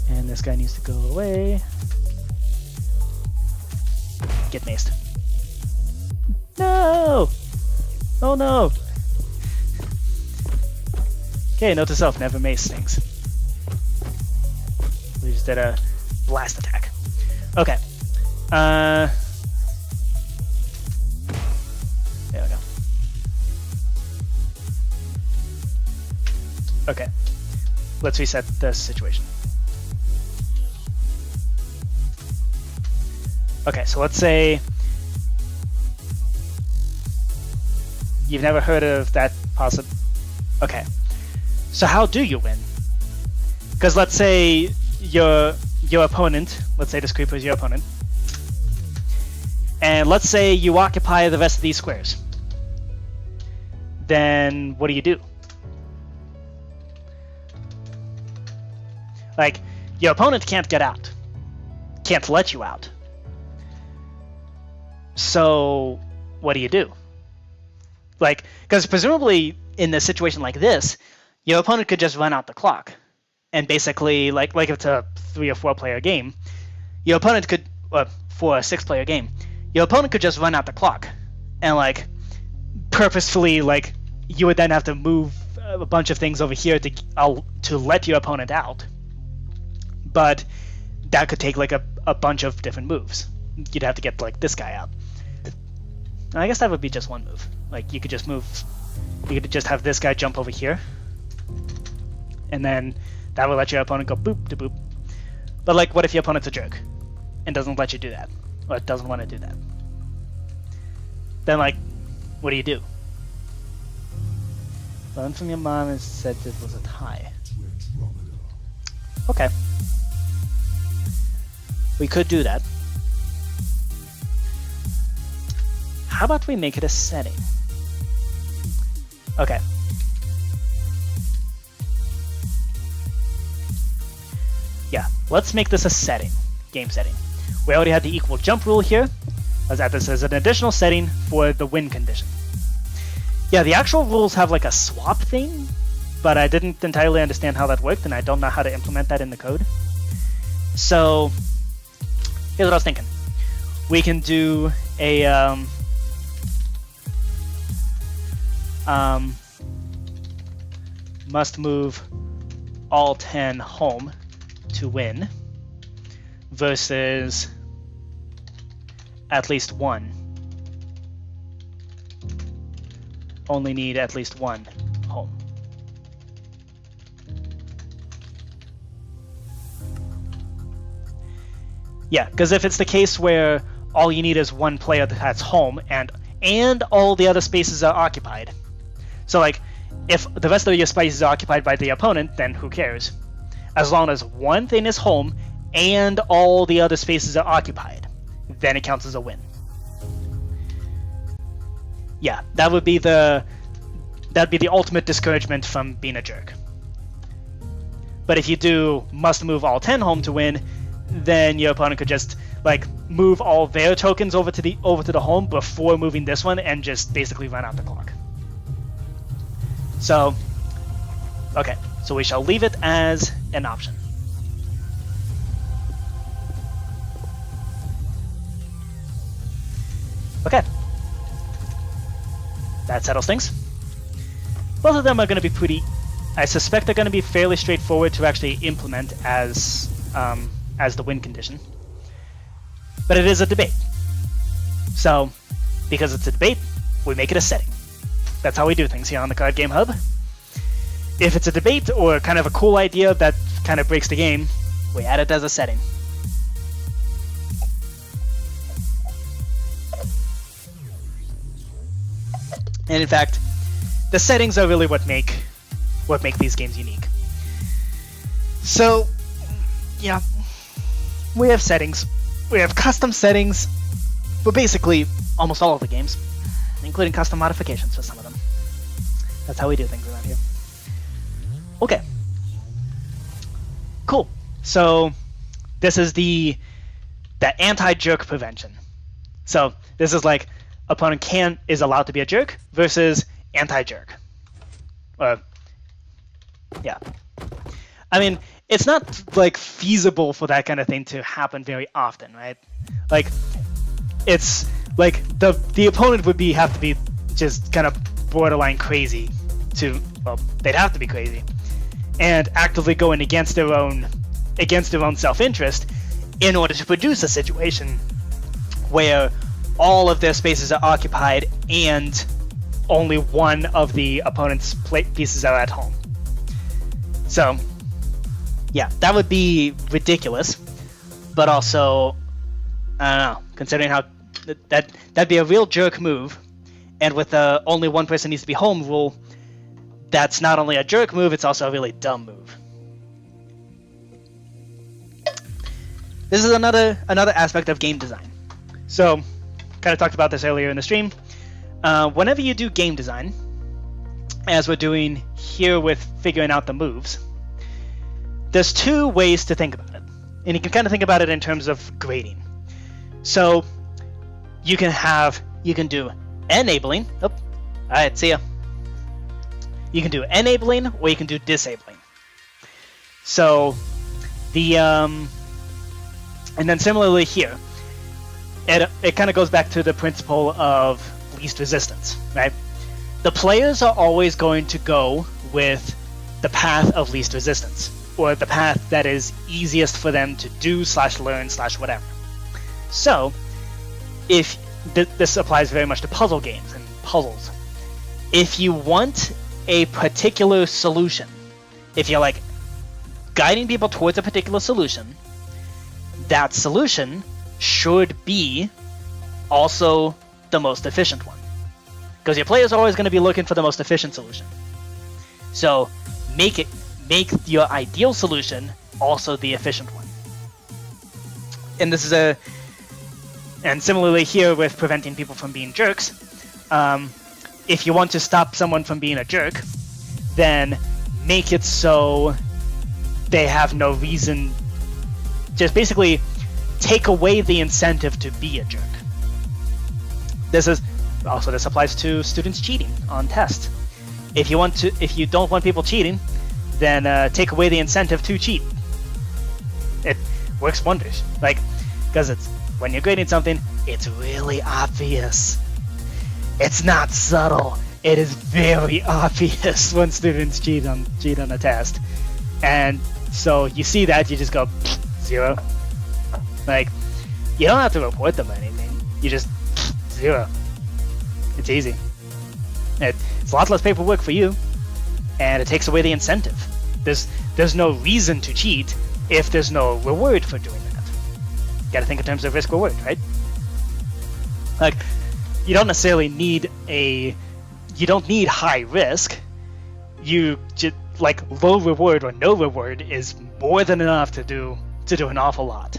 and this guy needs to go away. Get maced. No! Oh no! Okay, note to self, never mace things. We just did a blast attack. Okay. There we go. Okay. Let's reset the situation. Okay, so let's say you've never heard of that possible. Okay, so how do you win? Because let's say your opponent, let's say this creeper is your opponent, and let's say you occupy the rest of these squares. Then what do? Like, your opponent can't get out, can't let you out. So what do? Like, because presumably in a situation like this, your opponent could just run out the clock, and basically, like if it's a 3 or 4 player game, your opponent could, for a 6 player game, your opponent could just run out the clock, and like purposefully, like you would then have to move a bunch of things over here to let your opponent out, but that could take like a bunch of different moves. You'd have to get like this guy out. I guess that would be just one move. Like, you could just move, you could just have this guy jump over here, and then that would let your opponent go boop to boop. But like, what if your opponent's a jerk and doesn't let you do that, or doesn't want to do that? Then like, what do? Learn from your mom and said this was a tie. Okay. We could do that. How about we make it a setting? Okay. Yeah, let's make this a setting, game setting. We already had the equal jump rule here. Let's add this as an additional setting for the win condition. Yeah, the actual rules have like a swap thing, but I didn't entirely understand how that worked, and I don't know how to implement that in the code. So here's what I was thinking. We can do a must move all 10 home to win versus at least 1. Only need at least 1 home. Yeah, because if it's the case where all you need is 1 player that's home and all the other spaces are occupied. So like, if the rest of your space is occupied by the opponent, then who cares? As long as 1 thing is home and all the other spaces are occupied, then it counts as a win. yeah, that'd be the ultimate discouragement from being a jerk. But if you do must move all 10 home to win, then your opponent could just like move all their tokens over to the home before moving this one and just basically run out the clock. So, okay, so we shall leave it as an option. Okay, that settles things. Both of them are going to be pretty, I suspect they're going to be fairly straightforward to actually implement as the win condition. But it is a debate. So, because it's a debate, we make it a setting. That's how we do things here on the Card Game Hub. If it's a debate or kind of a cool idea that kind of breaks the game, we add it as a setting. And in fact, the settings are really what make these games unique. So, yeah, we have settings. We have custom settings for basically almost all of the games, including custom modifications for some of them. That's how we do things around here. Okay. Cool. So this is the anti-jerk prevention. So this is like opponent is allowed to be a jerk versus anti-jerk. Yeah. I mean, it's not like feasible for that kind of thing to happen very often, right? Like, it's like the opponent would have to be just kind of borderline crazy to, well, they'd have to be crazy and actively going against their own self-interest in order to produce a situation where all of their spaces are occupied and only one of the opponent's pieces are at home. So, yeah, that would be ridiculous, but also, I don't know, considering how that'd be a real jerk move, and with the only one person needs to be home rule, that's not only a jerk move, it's also a really dumb move. This is another aspect of game design. So, kind of talked about this earlier in the stream. Whenever you do game design, as we're doing here with figuring out the moves, there's two ways to think about it. And you can kind of think about it in terms of grading. So you can do enabling. Oh, alright, see ya. You can do enabling or you can do disabling. So and then similarly here, it kind of goes back to the principle of least resistance, right? The players are always going to go with the path of least resistance, or the path that is easiest for them to do / learn / whatever. So, if this applies very much to puzzle games and puzzles, if you want a particular solution, if you're like guiding people towards a particular solution, that solution should be also the most efficient one. Because your players are always going to be looking for the most efficient solution. So make your ideal solution also the efficient one. And this is and similarly here with preventing people from being jerks, if you want to stop someone from being a jerk, then make it so they have no reason. Just basically take away the incentive to be a jerk. This applies to students cheating on tests. If you don't want people cheating, then take away the incentive to cheat. It works wonders. Like, because when you're grading something, it's really obvious. It's not subtle. It is very obvious when students cheat on a test, and so you see that, you just go 0. Like, you don't have to report them or anything. You just 0. It's easy. It's a lot less paperwork for you, and it takes away the incentive. There's no reason to cheat if there's no reward for doing that. You gotta think in terms of risk-reward, right? Like, you don't necessarily need high risk. You just, like, low reward or no reward is more than enough to do an awful lot.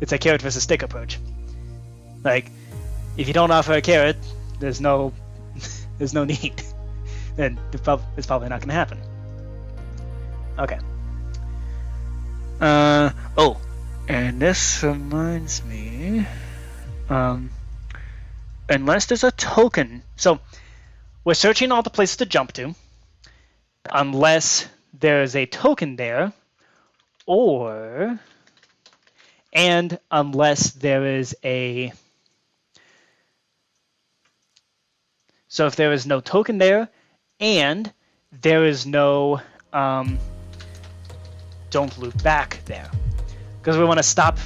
It's a carrot versus stick approach. Like, If you don't offer a carrot, there's no need. Then it's probably not going to happen. Okay. Oh, and this reminds me, unless there's a token, so we're searching all the places to jump to, unless there's a token there, and unless there is a, so if there is no token there, and there is no don't loop back there, because we want to stop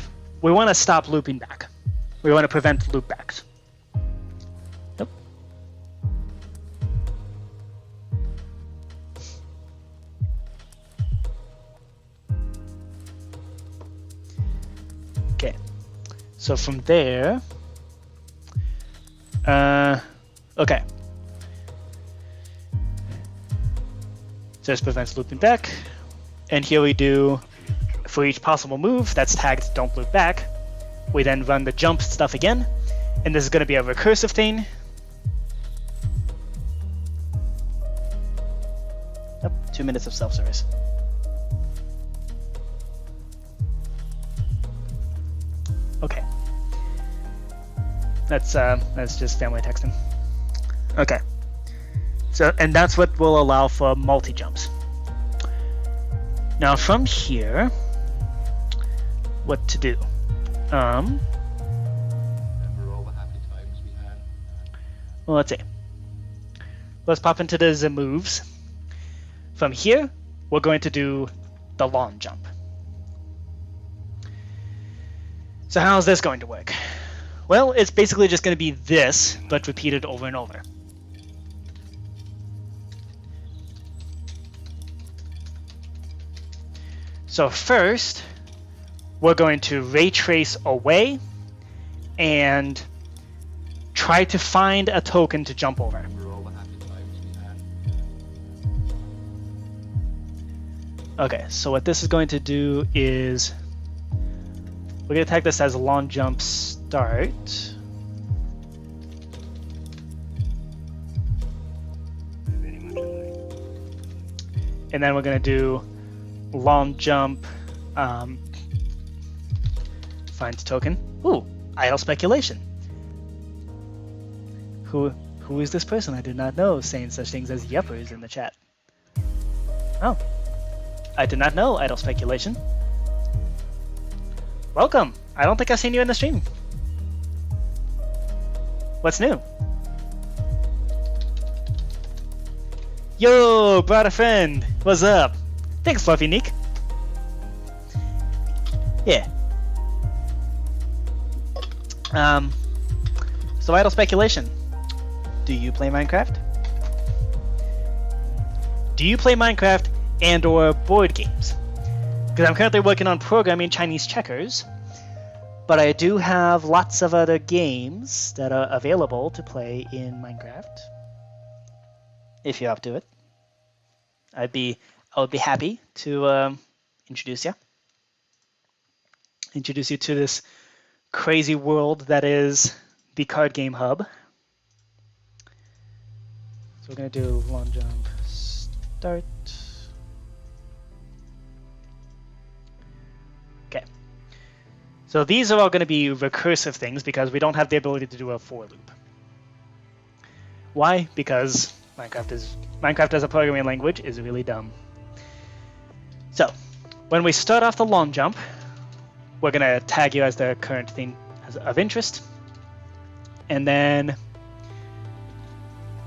looping back. We want to prevent loopbacks. Yep. Okay. So from there, okay. So this prevents looping back. And here we do, for each possible move that's tagged don't loop back, we then run the jump stuff again. And this is going to be a recursive thing. Yep, 2 minutes of self-service. Okay. That's just family texting. Okay. So, and that's what will allow for multi-jumps. Now from here, what to do? Remember all the happy times we had? Well, let's see. Let's pop into the moves. From here, we're going to do the long jump. So how is this going to work? Well, it's basically just going to be this, but repeated over and over. So first, we're going to ray trace away and try to find a token to jump over. Remember all the happy times we had? Okay, so what this is going to do is we're going to tag this as long jump start. And then we're going to do long jump find token. Ooh, idle speculation. Who is this person I did not know saying such things as yuppers in the chat? Oh, I did not know idle speculation. Welcome. I don't think I've seen you in the stream. What's new? Yo, brought a friend. What's up? Thanks, Fluffy Neek. Yeah. So idle speculation. Do you play Minecraft? Do you play Minecraft and or board games? Because I'm currently working on programming Chinese checkers, but I do have lots of other games that are available to play in Minecraft. If you're up to it, I would be happy to introduce you to this crazy world that is the card game hub. So we're gonna do long jump start. Okay. So these are all going to be recursive things because we don't have the ability to do a for loop. Why? Because Minecraft as a programming language is really dumb. So when we start off the long jump, we're going to tag you as the current thing of interest. And then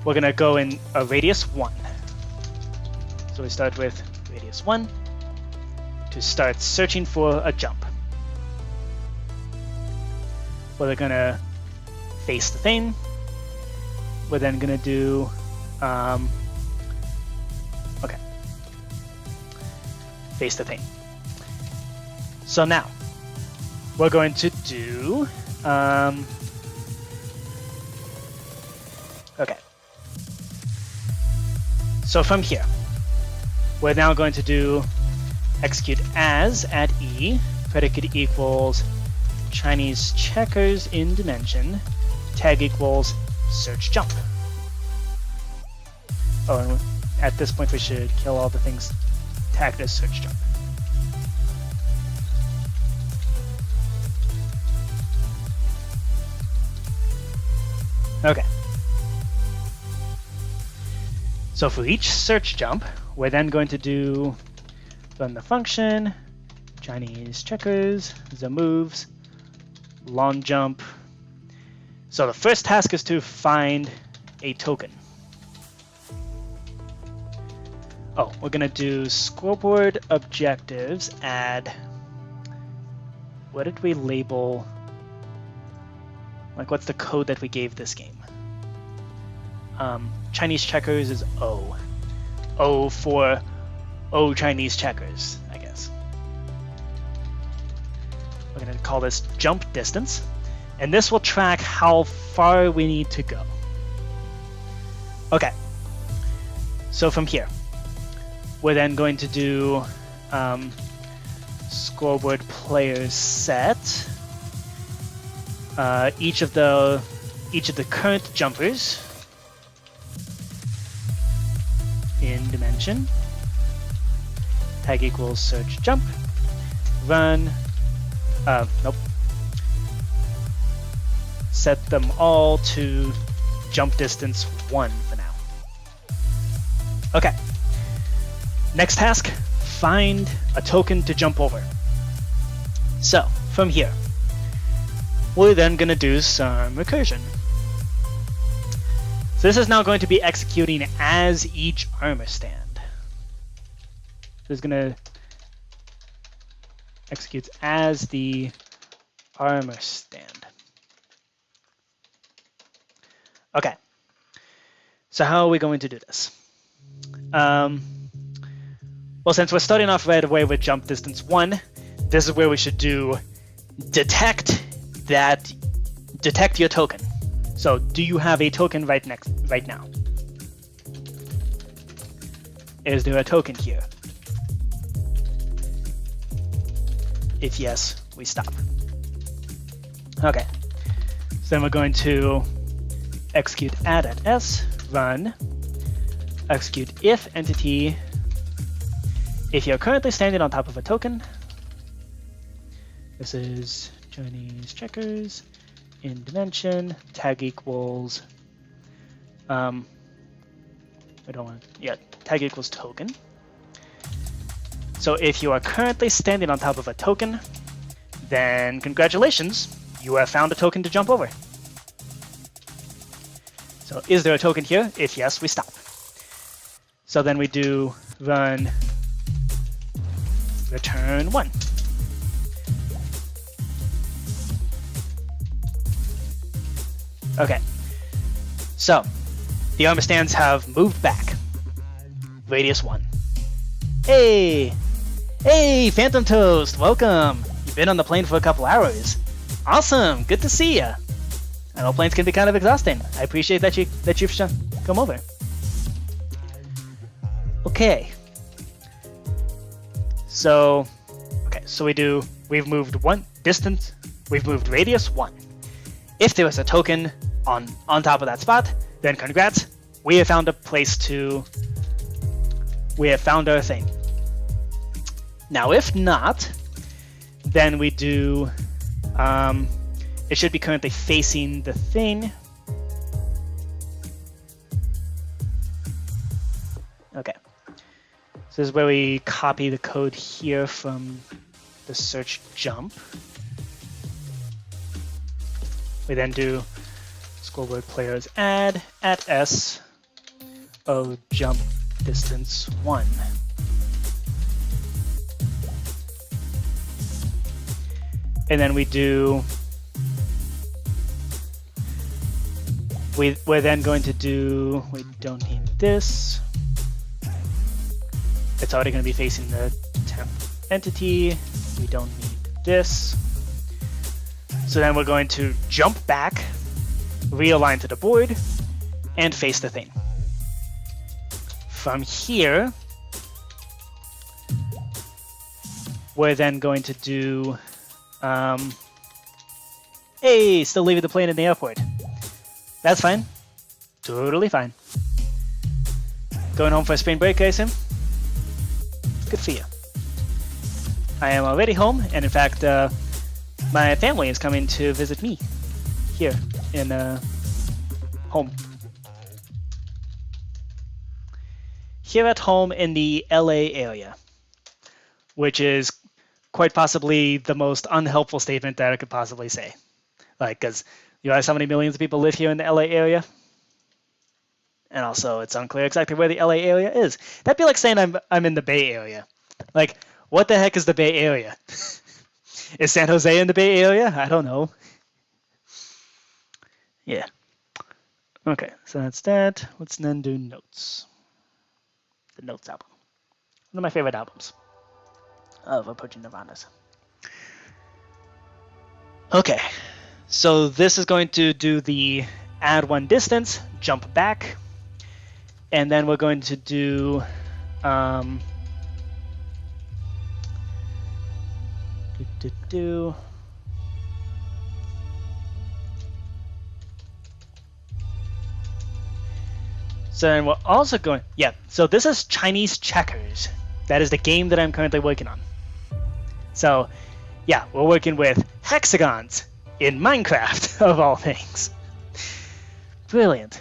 we're going to go in a radius 1. So we start with radius 1 to start searching for a jump. We're going to face the thing. We're then going to do okay, face the thing. So now we're going to do okay. So from here, we're now going to do execute as at E, predicate equals Chinese checkers in dimension tag equals search jump. Oh, and at this point we should kill all the things tagged as search jump. Okay. So for each search jump, we're then going to run the function, Chinese checkers, the moves, long jump. So the first task is to find a token. Oh, we're gonna do scoreboard objectives, add, what did we label? Like, what's the code that we gave this game? Chinese checkers is O. O for O Chinese checkers, I guess. We're going to call this jump distance, and this will track how far we need to go. Okay, so from here, we're then going to do scoreboard players set. Each of the current jumpers in dimension, tag equals search jump, run, nope, set them all to jump distance 1 for now. Okay, next task, find a token to jump over. So from here, we're then going to do some recursion. So this is now going to be executing as each armor stand. So it's going to execute as the armor stand. Okay. So how are we going to do this? Well, since we're starting off right away with jump distance 1, this is where we should do detect your token. So, do you have a token right now? Is there a token here? If yes, we stop. Okay. So then we're going to execute add at s, run, execute if entity. If you're currently standing on top of a token, this is Chinese checkers, in dimension, tag equals, tag equals token. So if you are currently standing on top of a token, then congratulations, you have found a token to jump over. So is there a token here? If yes, we stop. So then we do run return 1. Okay, so the armor stands have moved back. Radius 1. Hey, Phantom Toast, welcome. You've been on the plane for a couple hours. Awesome, good to see ya. I know planes can be kind of exhausting. I appreciate that you've come over. Okay. So we've moved we've moved radius 1. If there was a token on top of that spot, then congrats, we have found our thing. Now if not, then we do, it should be currently facing the thing. Okay, so this is where we copy the code here from the search jump. We then do scoreboard players add at s o jump distance 1. And then we're then going to do, we don't need this. It's already going to be facing the temp entity. We don't need this. So then we're going to jump back, realign to the board, and face the thing. From here, we're then going to do, still leaving the plane in the airport. That's fine. Totally fine. Going home for a spring break, I assume? Good for you. I am already home, and in fact, my family is coming to visit me here in home. Here at home in the LA area, which is quite possibly the most unhelpful statement that I could possibly say. Like, because you realize how many millions of people live here in the LA area? And also, it's unclear exactly where the LA area is. That'd be like saying I'm in the Bay Area. Like, what the heck is the Bay Area? Is San Jose in the Bay Area? I don't know. Yeah. Okay, so that's that. Let's then do notes. The Notes album. One of my favorite albums of Approaching Nirvana. Okay, so this is going to do the add one distance, jump back, and then we're going to do So then we're also going, yeah, so this is Chinese checkers. That is the game that I'm currently working on. So yeah, we're working with hexagons in Minecraft, of all things. Brilliant.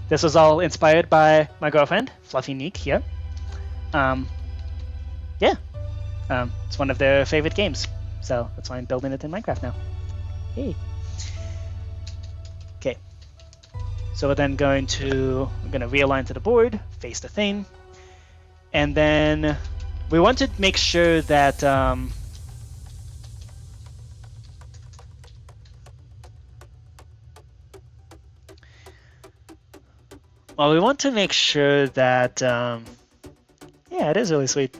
This was all inspired by my girlfriend, Fluffy Neek here. Yeah, it's one of their favorite games. So that's why I'm building it in Minecraft now. Hey. Okay. So we're then going to realign to the board, face the thing, and then we want to make sure that well, we want to make sure that yeah, it is really sweet.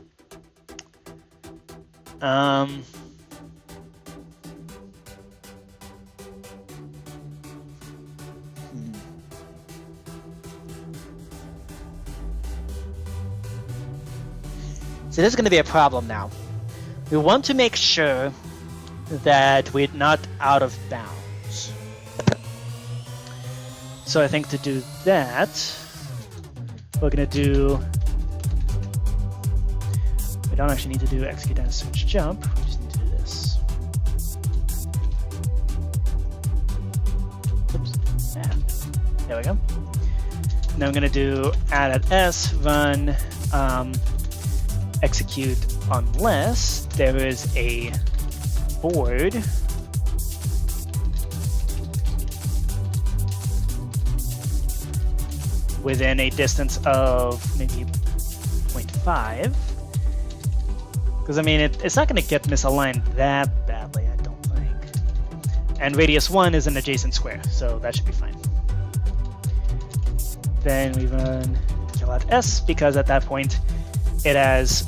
So this is going to be a problem now. We want to make sure that we're not out of bounds. So I think to do that, we're going to do... We don't actually need to do execute and search jump. We just need to do this. Oops. Yeah. There we go. Now I'm going to do add at s, run, execute unless there is a board within a distance of maybe 0.5. Because I mean, it's not going to get misaligned that badly, I don't think. And radius 1 is an adjacent square, so that should be fine. Then we run kill out s because at that point it has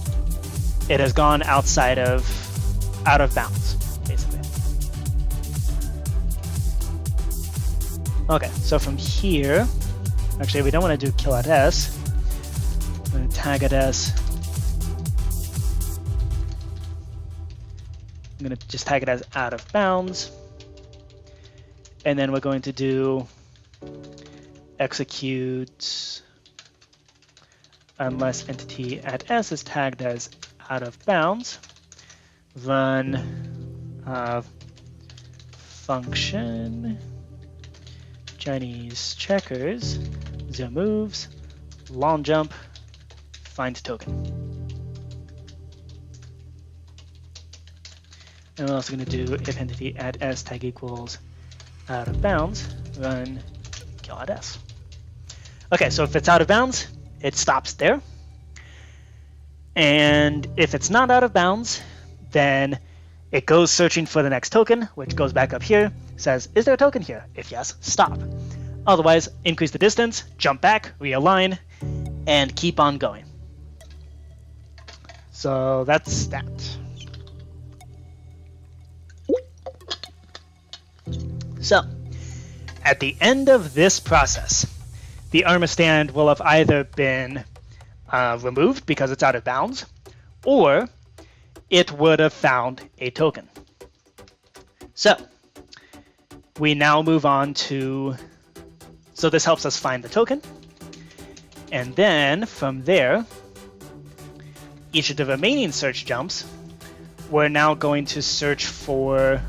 gone out of bounds, basically. Okay, so from here, actually we don't want to do kill at s. I'm going to tag at s. I'm going to just tag it as out of bounds, and then we're going to do execute unless entity at s is tagged as out of bounds, run function Chinese checkers, zero moves, long jump, find token. And we're also going to do if entity at s tag equals out of bounds, run kill at s. Okay, so if it's out of bounds, it stops there. And if it's not out of bounds, then it goes searching for the next token, which goes back up here, says, is there a token here? If yes, stop. Otherwise, increase the distance, jump back, realign, and keep on going. So that's that. So, at the end of this process, the armor stand will have either been removed because it's out of bounds, or it would have found a token. So, we now move on to, so this helps us find the token. And then from there, each of the remaining search jumps, we're now going to search for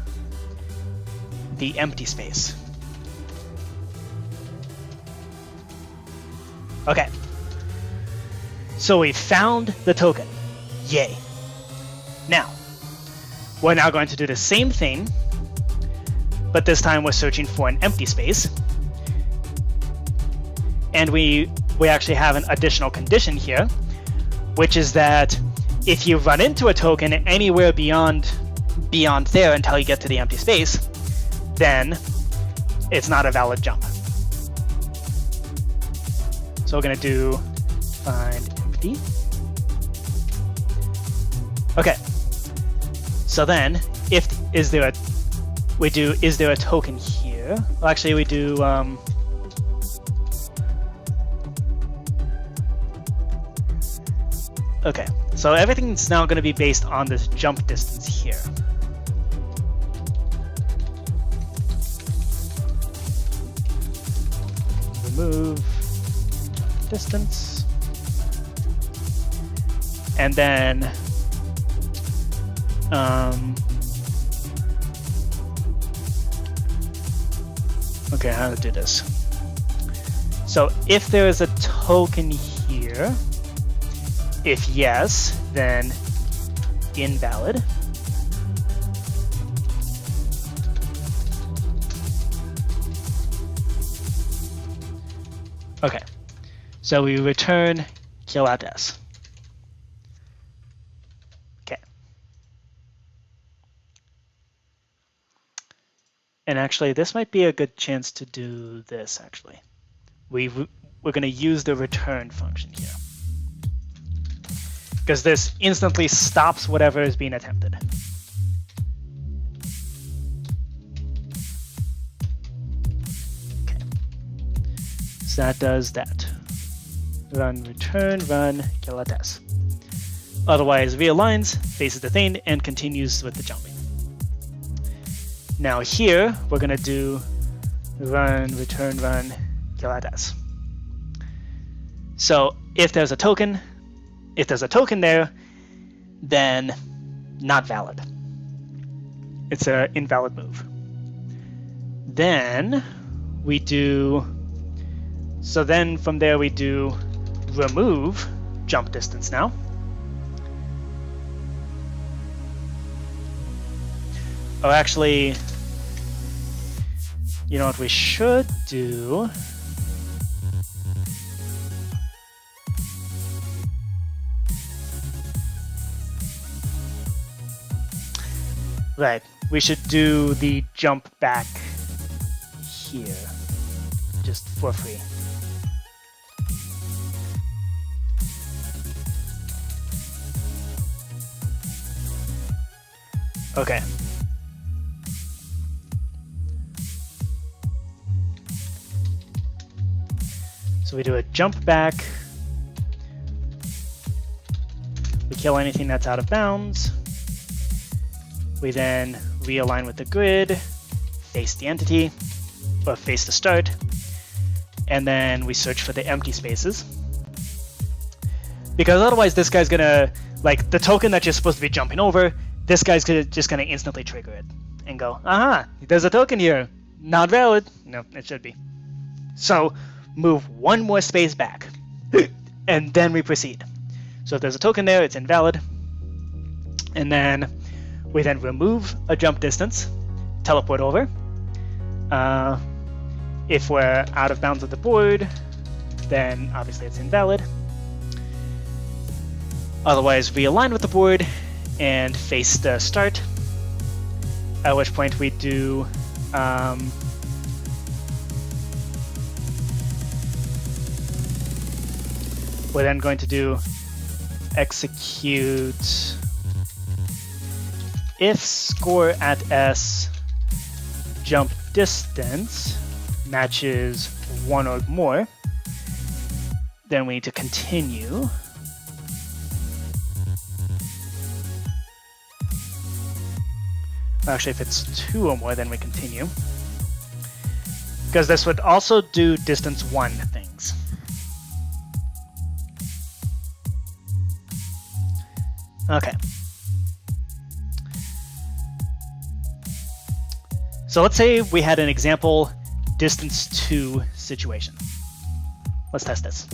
the empty space. Okay. So we found the token. Yay. Now, we're now going to do the same thing, but this time we're searching for an empty space. And we actually have an additional condition here, which is that if you run into a token anywhere beyond there until you get to the empty space, then it's not a valid jump. So we're going to do find empty. Okay. So then, is there a token here? Well, actually, we do. Okay, so everything's now going to be based on this jump distance here. Remove distance. And then okay, how to do this. So if there is a token here, if yes, then invalid. Okay, so we return kill at S. Okay. And actually, this might be a good chance to do this, actually. We're going to use the return function here, because this instantly stops whatever is being attempted. Okay. So that does that. Run, return, run, kill at S. Otherwise, realigns, faces the thing, and continues with the jumping. Now here, we're going to do run, return, run, kill at S. So if there's a token there, then not valid. It's an invalid move. Then we do, so then from there we do remove jump distance now. Oh, actually, you know what we should do? Right, we should do the jump back here, just for free. Okay. So we do a jump back. We kill anything that's out of bounds. We then realign with the grid, face the entity, or face the start, and then we search for the empty spaces. Because otherwise this guy's gonna, like, the token that you're supposed to be jumping over, this guy's just gonna instantly trigger it and go, aha, there's a token here, not valid. No, it should be. So move one more space back, and then we proceed. So if there's a token there, it's invalid. And then we then remove a jump distance, teleport over. If we're out of bounds of the board, then obviously it's invalid. Otherwise, realign with the board and face the start, at which point we do we're then going to do execute if score at S jump distance matches 1 or more, then we need to continue. Actually, if it's 2 or more, then we continue. because this would also do distance 1 things. Okay. So let's say we had an example distance 2 situation. Let's test this.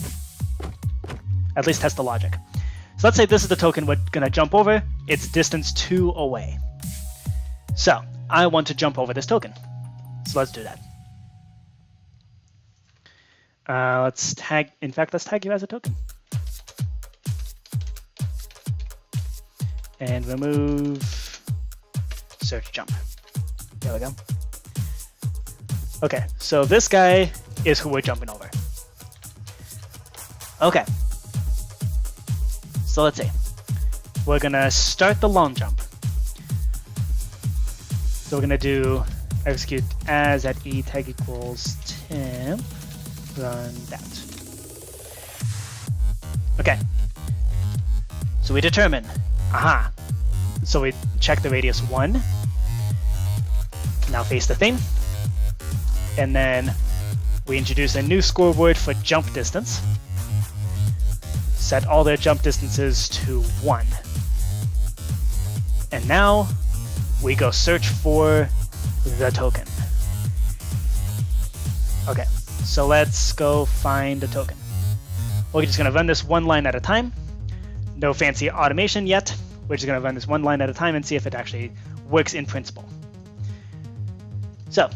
At least test the logic. So let's say this is the token we're going to jump over. It's distance 2 away. So I want to jump over this token. So let's do that. Let's tag you as a token. And remove search jump. There we go. Okay, so this guy is who we're jumping over. Okay. So let's see. We're gonna start the long jump. So we're gonna do execute as at e tag equals temp, run that. Okay. So we determine, so we check the radius 1. Now face the thing. And then we introduce a new scoreboard for jump distance. Set all their jump distances to 1. And now we go search for the token. Okay, so let's go find a token. We're just gonna run this one line at a time. No fancy automation yet. We're just gonna run this one line at a time and see if it actually works in principle. So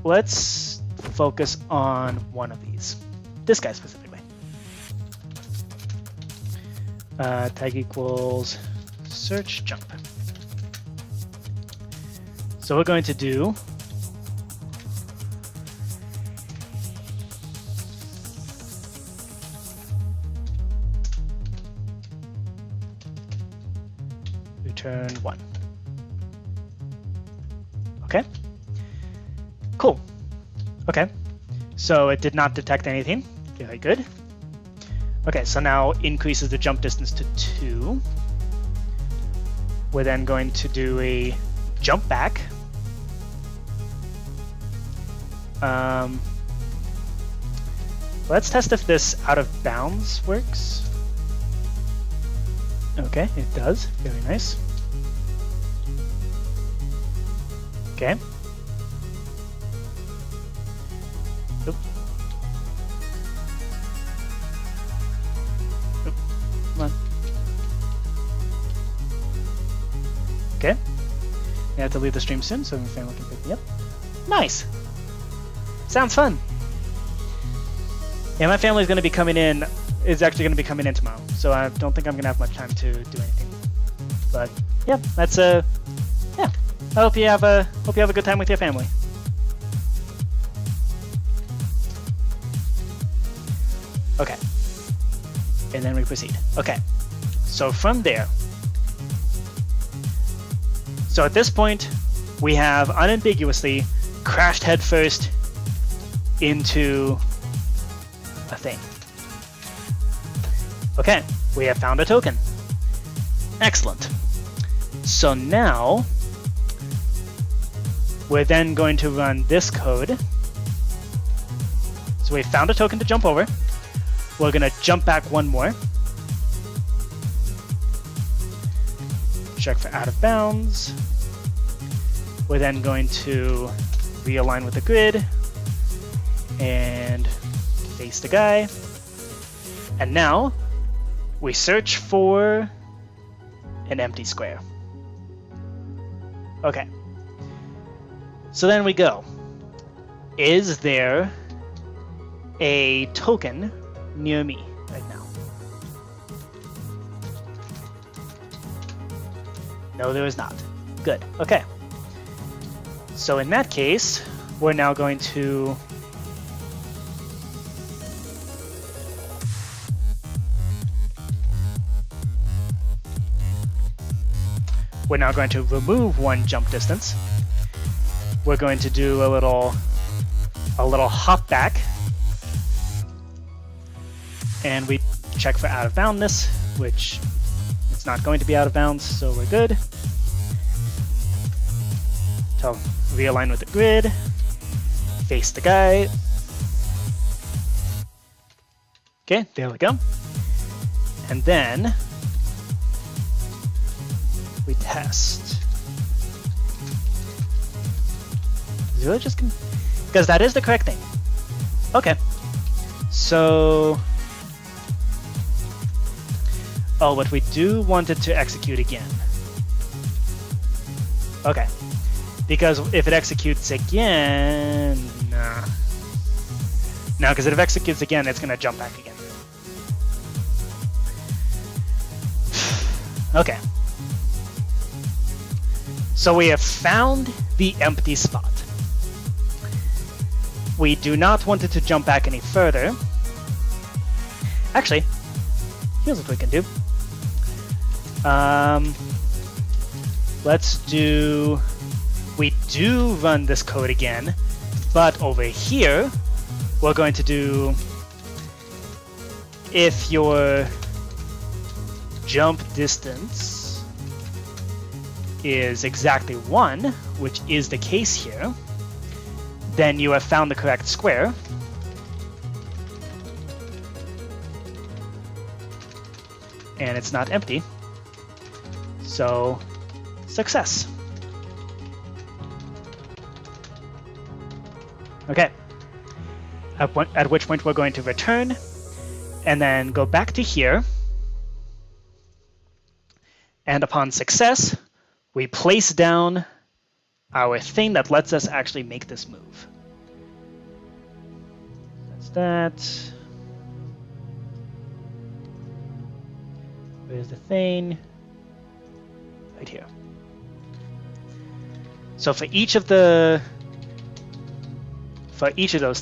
let's focus on one of these. This guy specifically. Tag equals search jump. So we're going to do return 1. Okay. Cool. Okay. So it did not detect anything. Very good. Okay, so now increases the jump distance to 2. We're then going to do a jump back. Let's test if this out of bounds works. Okay, it does. Very nice. Okay. Oop. Oop. Come on. Okay. I have to leave the stream soon, so my family can pick me up. Nice. Sounds fun. Yeah, my family's going to be coming in. Is actually going to be coming in tomorrow, so I don't think I'm going to have much time to do anything. But yeah, that's yeah. I hope you have a good time with your family. Okay. And then we proceed. Okay. So from there. So at this point, we have unambiguously crashed headfirst into a thing. Okay, we have found a token. Excellent. So now, we're then going to run this code. So we found a token to jump over. We're going to jump back one more. Check for out of bounds. We're then going to realign with the grid and face the guy. And now we search for an empty square. Okay. So then we go. Is there a token near me right now? No, there is not. Good. Okay. So in that case, we're now going to remove one jump distance. We're going to do a little hop back, and we check for out of boundness, which it's not going to be out of bounds, so we're good. So realign with the grid, face the guy. Okay, there we go. And then we test. Is it really just because that is the correct thing. Okay. So, oh, but we do want it to execute again. Okay. Because if it executes again, nah. No, because if it executes again, it's going to jump back again. Okay. So we have found the empty spot. We do not want it to jump back any further. Actually, here's what we can do. Let's do... We do run this code again, but over here, we're going to do... If your jump distance is exactly 1, which is the case here, then you have found the correct square. And it's not empty. So, success. Okay. At which point we're going to return and then go back to here. And upon success, we place down our thing that lets us actually make this move. That's that. Where's the thing? Right here. So for each of those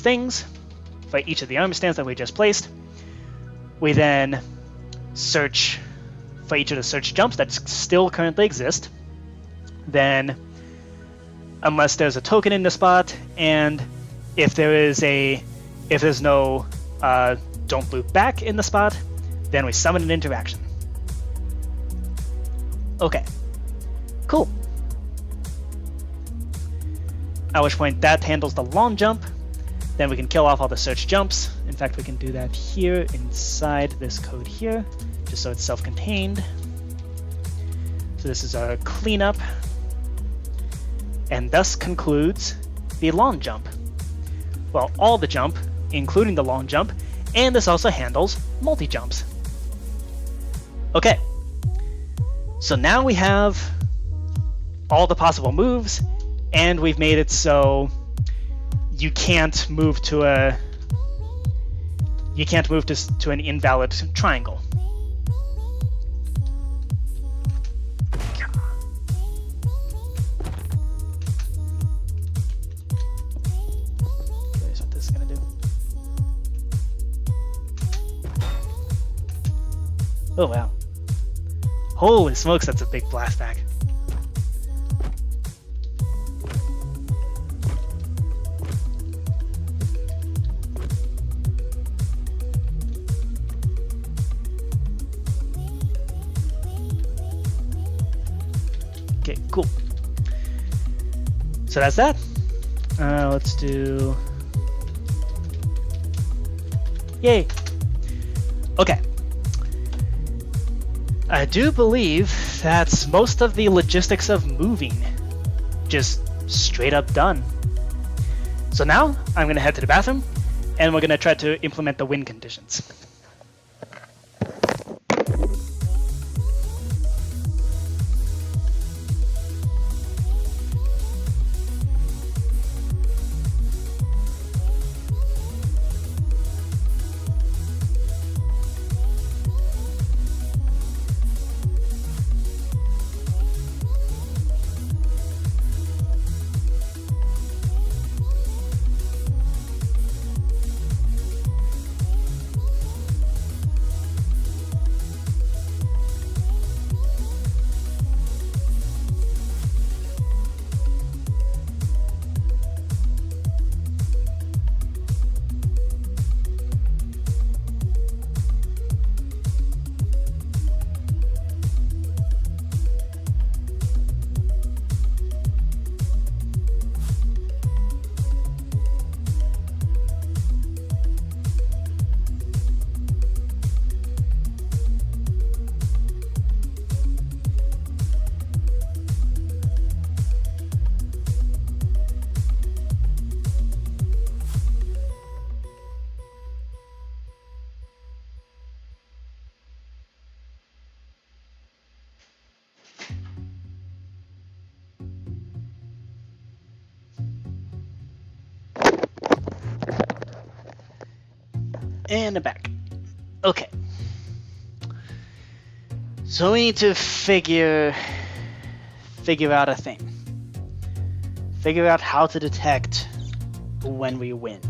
things, for each of the arm stands that we just placed, we then search for each of the search jumps that still currently exist. Then, unless there's a token in the spot, and if there's no don't loop back in the spot, then we summon an interaction. Okay, cool. At which point that handles the long jump. Then we can kill off all the search jumps. In fact, we can do that here inside this code here, just so it's self-contained. So this is our cleanup. And thus concludes the long jump. Well, all the jump, including the long jump, and this also handles multi-jumps. Okay, so now we have all the possible moves, and we've made it so you can't move to an invalid triangle. Here's what this is gonna do. Oh wow. Holy smokes, that's a big blast back. Okay, cool. So that's that. Let's do... Yay! Okay. I do believe that's most of the logistics of moving. Just straight up done. So now I'm going to head to the bathroom, and we're going to try to implement the win conditions. And I'm back. Okay. So we need to figure out a thing. Figure out how to detect when we win.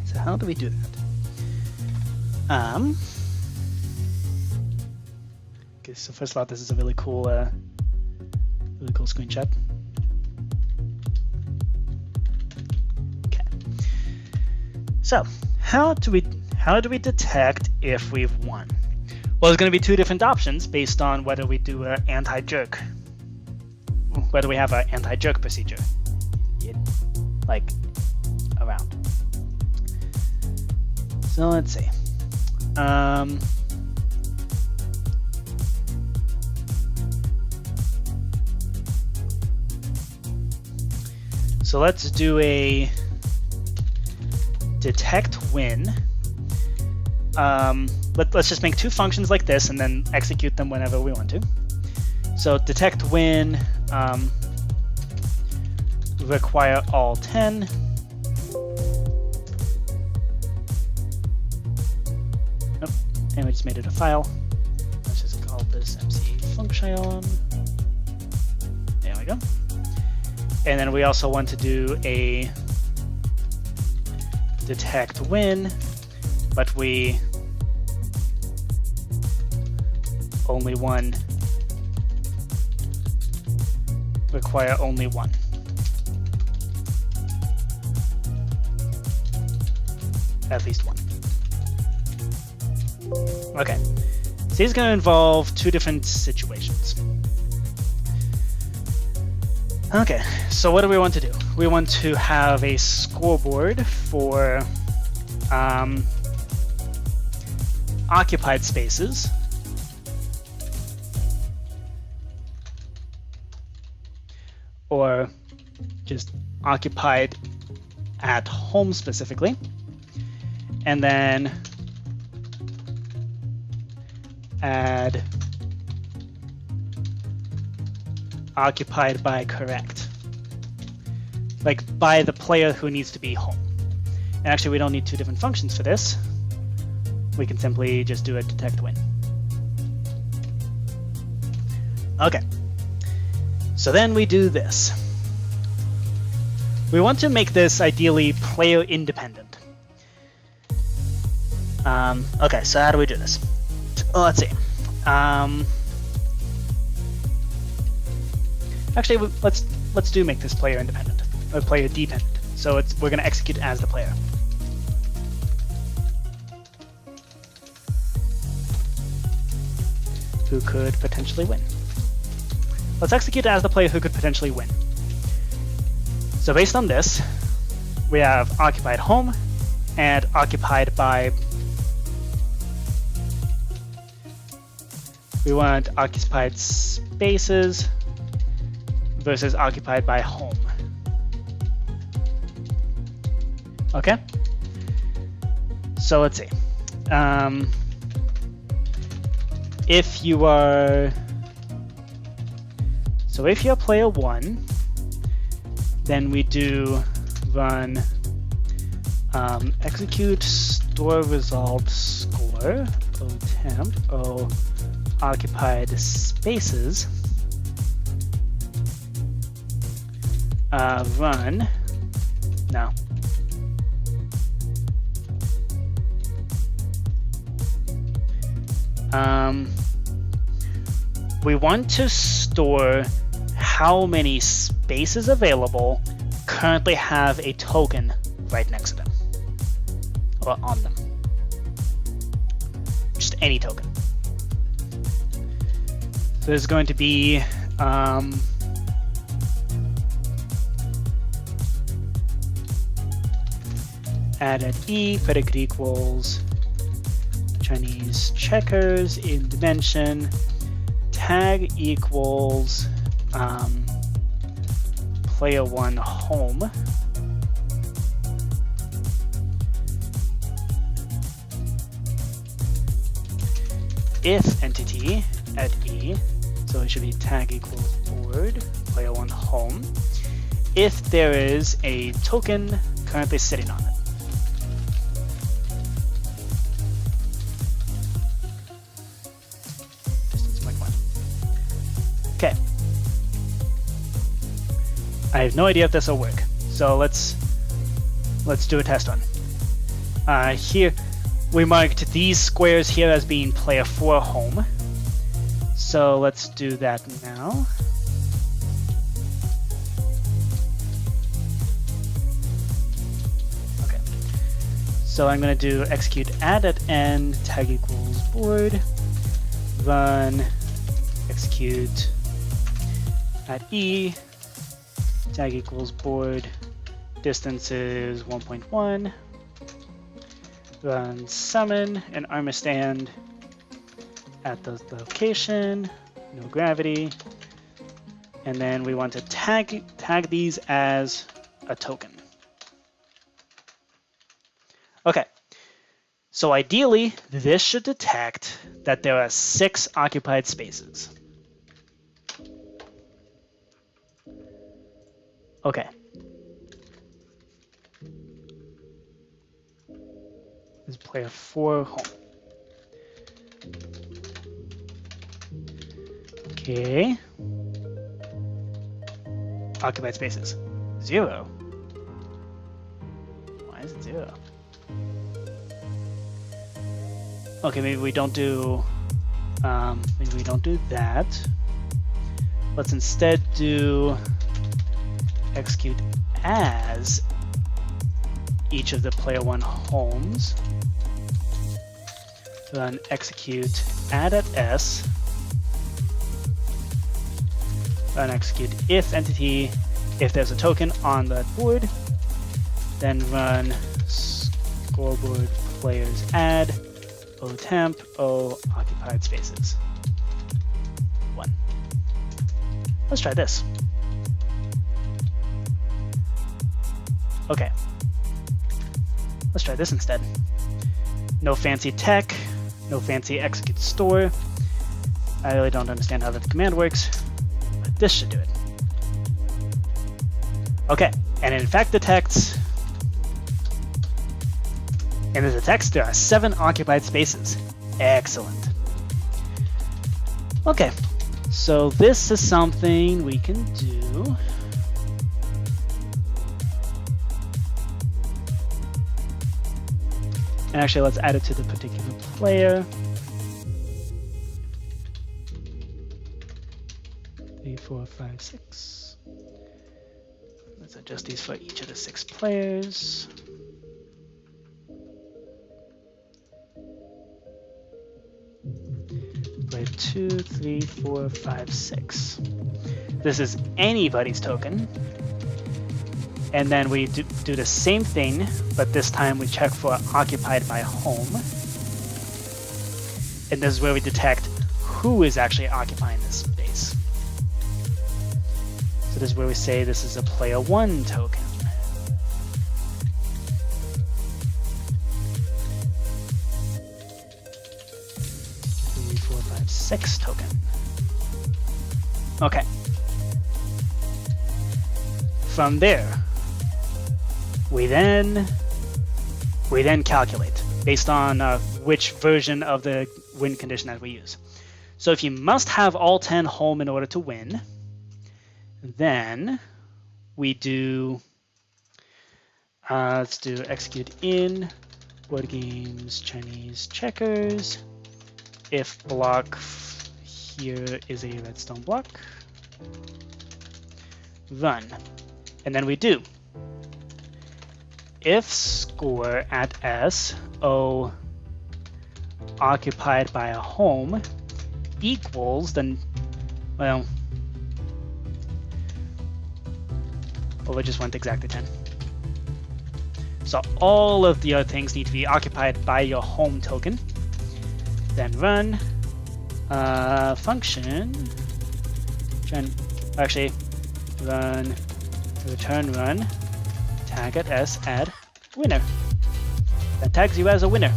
So how do we do that? Okay, so first of all, this is a really cool screenshot. Okay. So how do we detect if we've won? Well, there's going to be two different options based on whether we do an anti-jerk, whether we have an anti-jerk procedure, like around. So let's see. So let's do a detect win. Let's just make two functions like this and then execute them whenever we want to. So detect win require all 10. Nope, and we just made it a file. Let's just call this MC function. There we go. And then we also want to do a detect win, but we only one require only one. At least one. Okay, so these are going to involve two different situations. Okay, so what do we want to do? We want to have a scoreboard for occupied spaces. Or just occupied at home specifically. And then add occupied by correct. Like by the player who needs to be home. And actually we don't need two different functions for this. We can simply just do a detect win. Okay. So then we do this. We want to make this ideally player independent. Okay, so how do we do this? Oh, let's see. Actually, let's make this player independent or player dependent. So we're going to execute as the player. Who could potentially win? Let's execute as the player who could potentially win. So based on this, we have occupied home and occupied by. We want occupied spaces versus occupied by home. Okay? So let's see. If you're player 1, then we do run execute store result score o temp o occupied spaces run no. We want to store how many spaces available currently have a token right next to them or on them. Just any token. So there's going to be add at e predicate equals Chinese checkers in dimension tag equals player 1 home if entity at e, so it should be tag equals board player 1 home. if there is a token currently sitting on it. Distance 0.1. Okay. I have no idea if this will work, so let's do a test run. Here we marked these squares here as being player 4 home. So let's do that now. Okay. So I'm going to do execute add at end tag equals board, run execute at E, tag equals board, distance is 1.1, run summon an armor stand at the location, no gravity, and then we want to tag these as a token. Okay, so ideally this should detect that there are 6 occupied spaces. Okay. This is player 4 home. Okay. Occupied spaces. 0. Why is it 0? Okay, maybe we don't do that. Let's instead do execute as each of the player 1 homes. Run execute add at S. Run execute if entity, if there's a token on that board. Then run scoreboard players add O temp O occupied spaces. 1. Let's try this. Okay. Let's try this instead. No fancy tech, no fancy execute store. I really don't understand how that command works, but this should do it. Okay, and in fact detects, and it detects there are 7 occupied spaces. Excellent. Okay, so this is something we can do. And actually, let's add it to the particular player. 3, 4, 5, 6. Let's adjust these for each of the 6 players. Player 2, 3, 4, 5, 6. This is anybody's token. And then we do the same thing, but this time we check for occupied by home. And this is where we detect who is actually occupying this space. So this is where we say this is a player 1 token. Three, 4, 5, 6 token. Okay. From there, we then calculate based on which version of the win condition that we use. So if you must have all 10 home in order to win, then we do, let's do execute in board games Chinese checkers. If block here is a redstone block, run, and then we do if score at S, O occupied by a home equals, then, well, we just went exactly 10. So all of the other things need to be occupied by your home token. Then run function, actually run return run tag at S add winner. That tags you as a winner.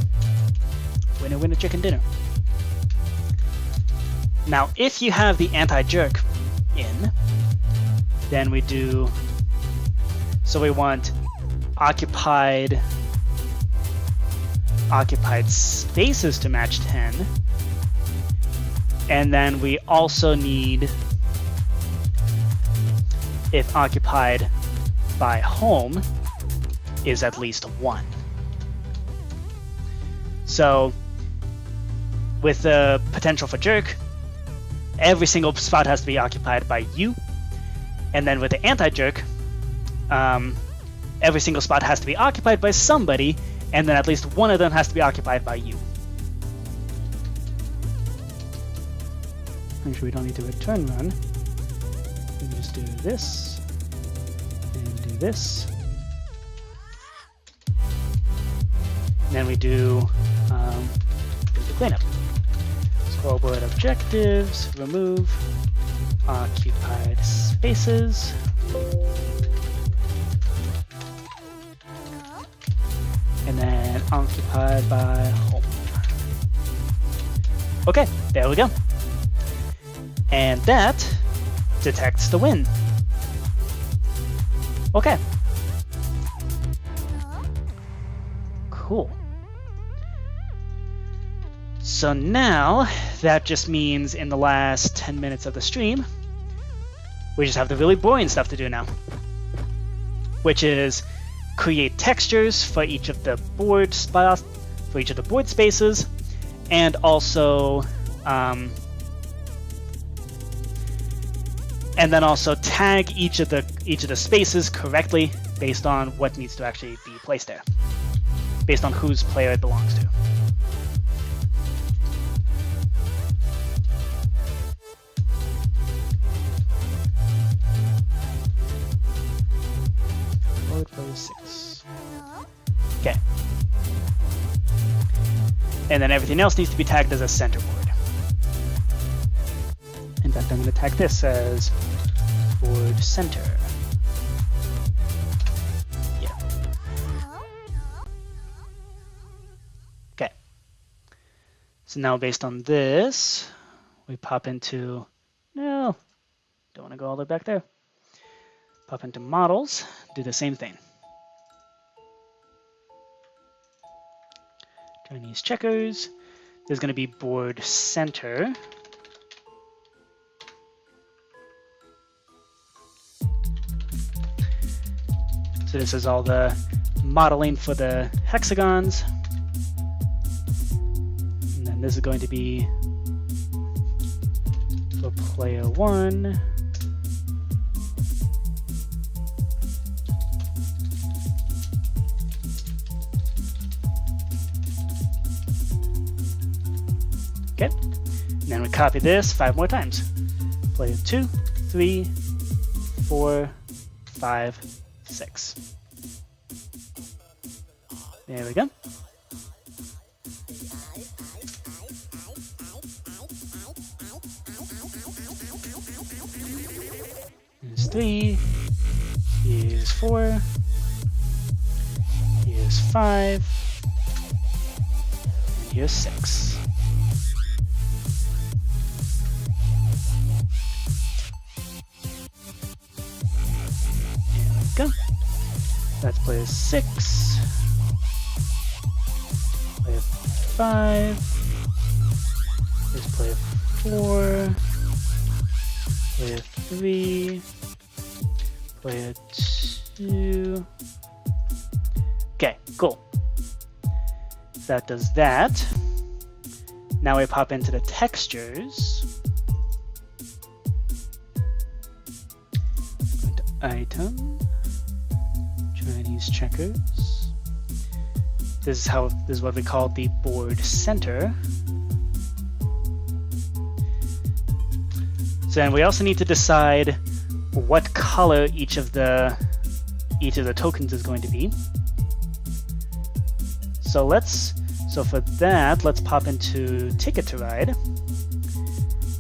Winner, winner, chicken dinner. Now, if you have the anti-jerk in, then we do So we want occupied spaces to match 10. And then we also need if occupied by home is at least 1. So with the potential for jerk, every single spot has to be occupied by you. And then with the anti-jerk, every single spot has to be occupied by somebody, and then at least one of them has to be occupied by you. Actually, we don't need to return run. We can just do this, and do this. And then we do the cleanup. Scoreboard objectives, remove occupied spaces. And then occupied by home. Okay, there we go. And that detects the win. Okay. Cool. So now, that just means in the last 10 minutes of the stream, we just have the really boring stuff to do now. Which is create textures for each of the board spots, for each of the board spaces, and also tag each of the spaces correctly based on what needs to actually be placed there, based on whose player it belongs to. Player 6. Okay. And then everything else needs to be tagged as a center board. In fact, I'm going to tag this as board center. Yeah. Okay. So now based on this, we pop into, no, don't want to go all the way back there. Pop into models, do the same thing. Chinese checkers. There's going to be board center. So this is all the modeling for the hexagons. And then this is going to be for player 1. Okay, and then we copy this 5 more times. Player 2, 3, 4, 5, 6. There we go. Here's 3. Here's 4. Here's 5. And here's 6. Go. That's player 6, player 5, here's player 4, player 3, player 2. Okay, cool. That does that. Now we pop into the textures. Go to item. Chinese checkers. This is what we call the board center. So then we also need to decide what color each of the tokens is going to be. So for that, let's pop into Ticket to Ride,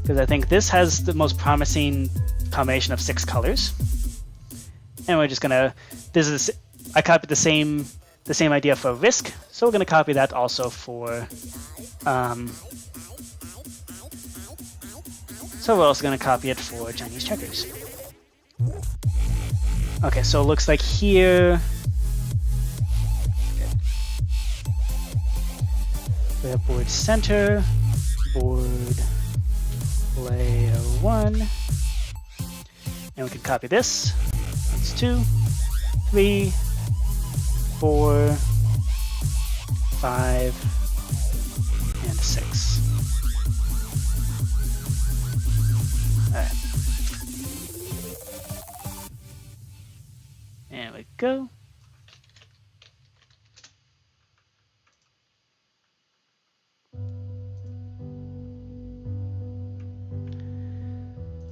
because I think this has the most promising combination of 6 colors. And we're just gonna, I copied the same idea for Risk, so we're gonna copy that also for, so we're also gonna copy it for Chinese checkers. Okay, so it looks like here. Okay. We have board center, board player 1, and we can copy this. That's 2, 3, 4, 5, and 6. All right. There we go.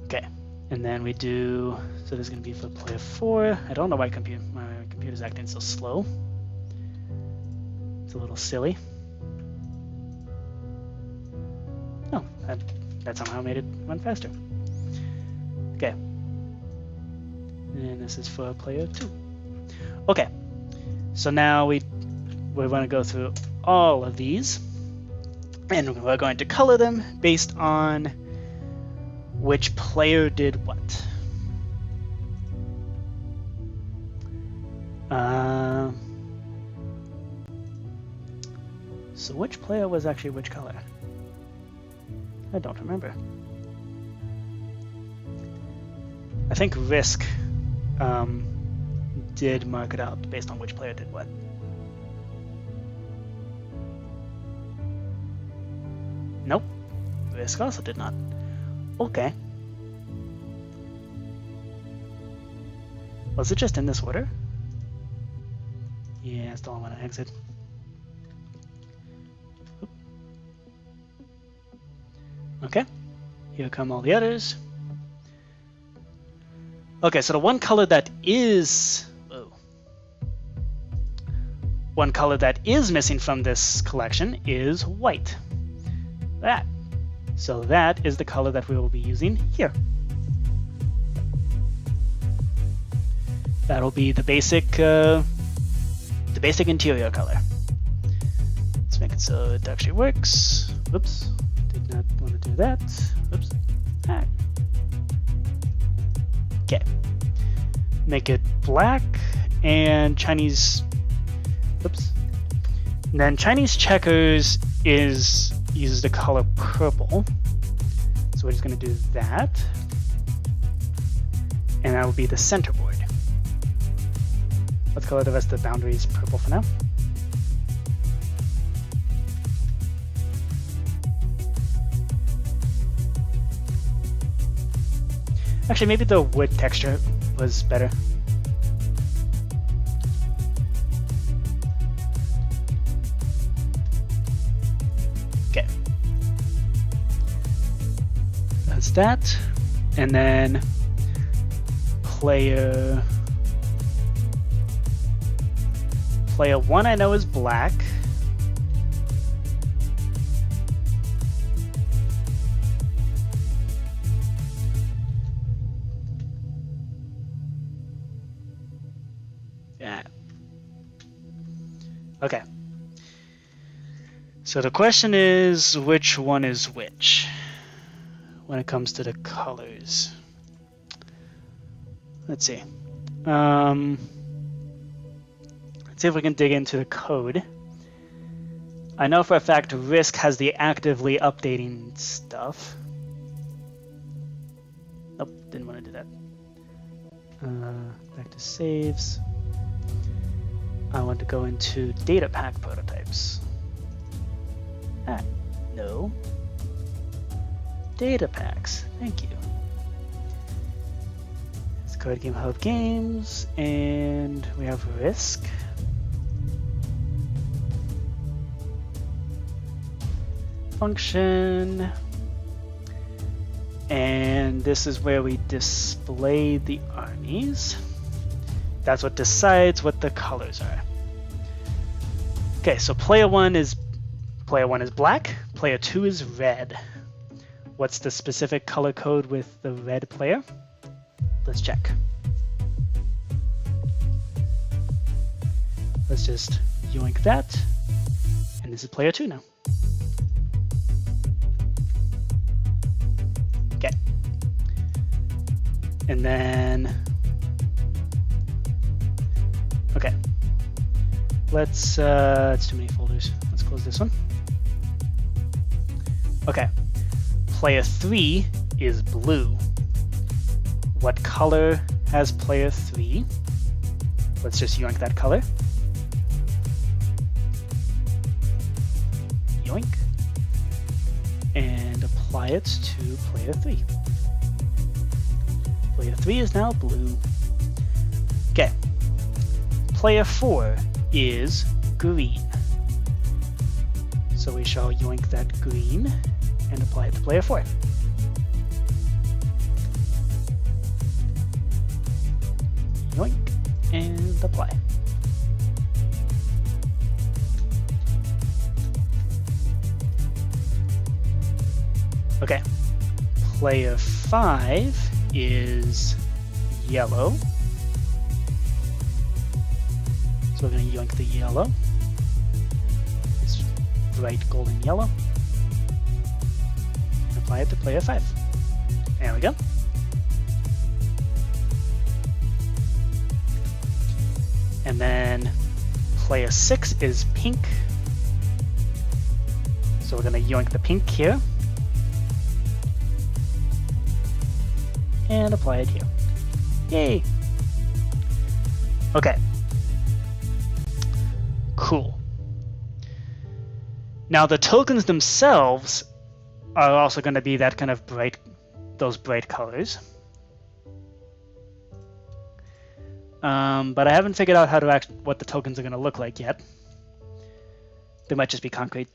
Okay, and then we do, so this is going to be for player 4. I don't know why my computer's acting so slow. It's a little silly. Oh, that somehow made it run faster. Okay. And this is for player 2. Okay, so now we're going to go through all of these, and we're going to color them based on which player did what. So which player was actually which color? I don't remember. I think Risk did mark it out based on which player did what. Nope, Risk also did not. Okay. Was it just in this order? Yeah, I still want to exit. Oop. Okay, here come all the others. Okay, so the one color that is missing from this collection is white. So that is the color that we will be using here. That'll be the basic interior color. Let's make it so it actually works. Oops, did not want to do that. Oops. Ah. Okay. Make it black and Chinese. Oops. And then Chinese checkers uses the color purple. So we're just going to do that. And that will be the center board. Let's color the rest of the boundaries purple for now. Actually, maybe the wood texture was better. Okay. That's that. And then player 1 I know is black. Yeah. Okay. So the question is, which one is which when it comes to the colors? Let's see. See if we can dig into the code. I know for a fact Risk has the actively updating stuff. Nope, didn't want to do that. Back to saves. I want to go into data pack prototypes. No. Data packs, thank you. It's Code Game Hub Games, and we have Risk. Function, and this is where we display the armies. That's what decides what the colors are. Okay, so player 1 is black, player 2 is red. What's the specific color code with the red player? Let's check. Let's just yoink that, and this is player 2 now. And then Okay. Let's, it's too many folders. Let's close this one. Okay. Player 3 is blue. What color has player 3? Let's just yoink that color. Yoink. And apply it to player 3. Player 3 is now blue. Okay. Player 4 is green. So we shall yoink that green and apply it to player 4. Yoink and apply. Okay. Player 5 is yellow. So we're going to yoink the yellow. It's bright golden yellow. And apply it to player 5. There we go. And then player 6 is pink. So we're going to yoink the pink here. And apply it here. Yay! Okay. Cool. Now the tokens themselves are also going to be that kind of bright, those bright colors. But I haven't figured out how to what the tokens are going to look like yet. They might just be concrete,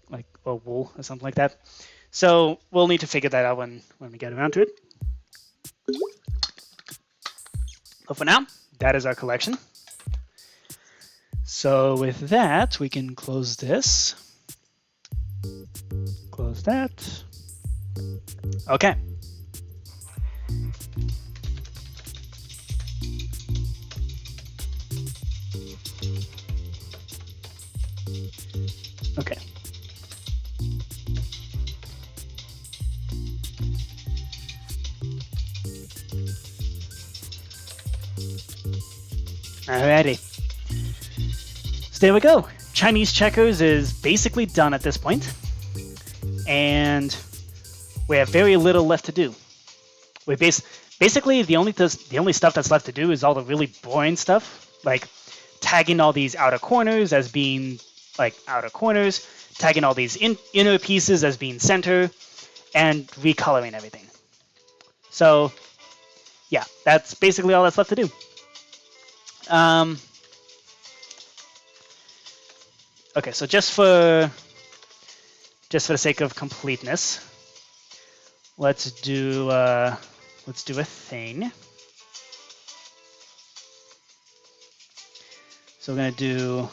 like, or wool or something like that. So we'll need to figure that out when we get around to it. But for now, that is our collection. So with that, we can close this. Close that. Okay. Okay. Alrighty. So there we go. Chinese checkers is basically done at this point. And we have very little left to do. We basically the only stuff that's left to do is all the really boring stuff, like tagging all these outer corners as being like outer corners, tagging all these inner pieces as being center, and recoloring everything. So yeah, that's basically all that's left to do. Okay, so just for the sake of completeness, let's do a thing. So we're gonna do,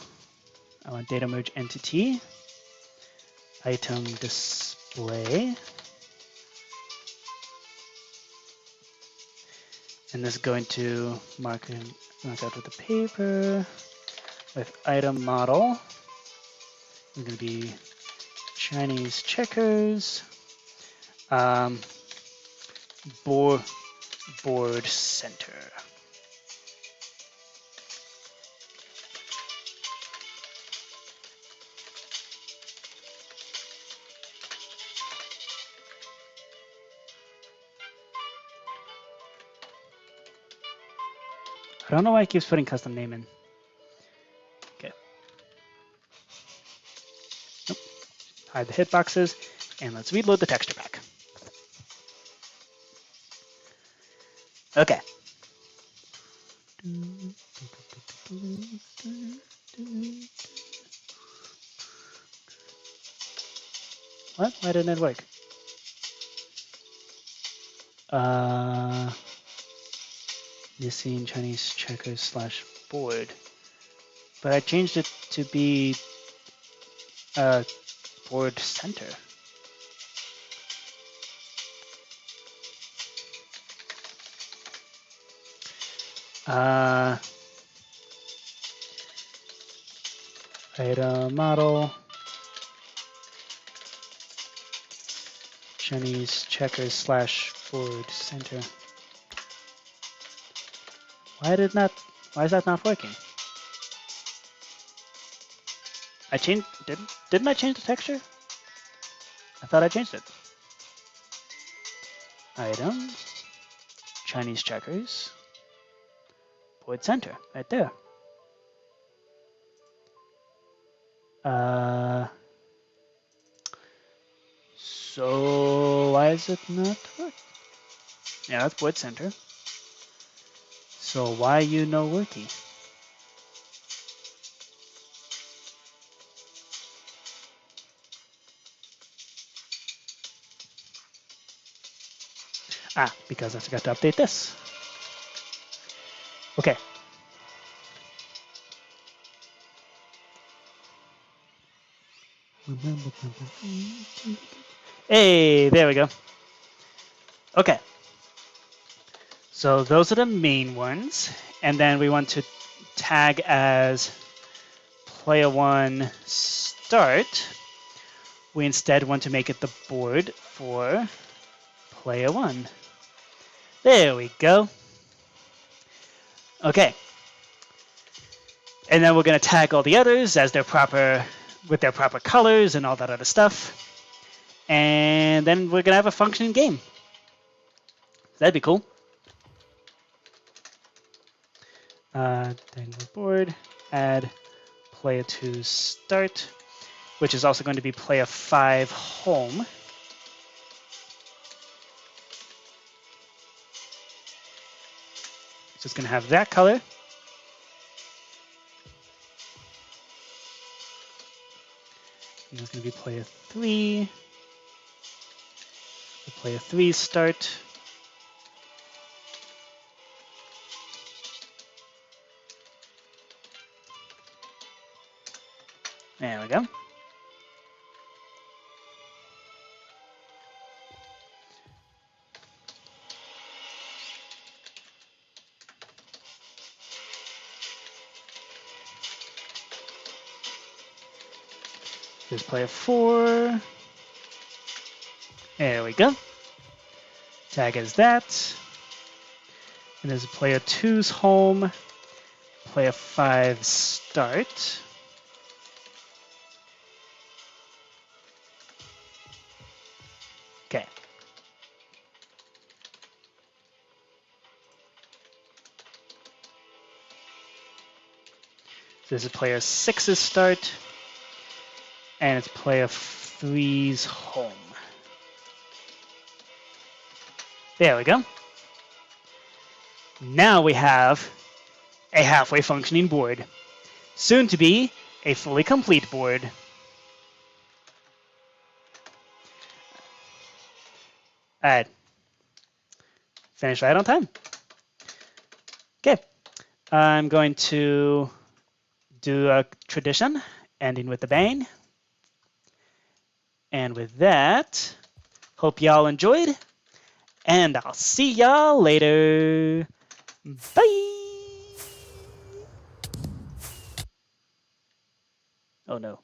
I want data merge entity, item display, and this is going to mark out with the paper with item model. We're going to be Chinese checkers, board center. I don't know why it keeps putting custom name in. Okay. Nope. Hide the hitboxes, and let's reload the texture pack. Okay. What? Why didn't it work? Missing Chinese checkers / board. But I changed it to be board center. Item model. Chinese checkers / board center. Why is that not working? I changed. Didn't I change the texture? I thought I changed it. Item. Chinese checkers. Void center. Right there. So why is it not working? Yeah, that's void center. So why you no worky? Ah, because I forgot to update this. Okay. Hey, there we go. Okay. So those are the main ones. And then we want to tag as player one start. We instead want to make it the board for player one. There we go. Okay. And then we're going to tag all the others as their proper, with their proper colors and all that other stuff. And then we're going to have a functioning game. That'd be cool. Then board, add player 2 start, which is also going to be player 5 home. So it's going to have that color. And it's going to be player 3. The player 3 start. There we go. Here's player 4. There we go. Tag as that. And there's player 2's home. Player 5 start. Okay. So this is player 6's start. And it's player 3's home. There we go. Now we have a halfway functioning board. Soon to be a fully complete board. Alright. Finished right on time. Okay. I'm going to do a tradition, ending with a bang. And with that, hope y'all enjoyed. And I'll see y'all later. Bye. Oh no.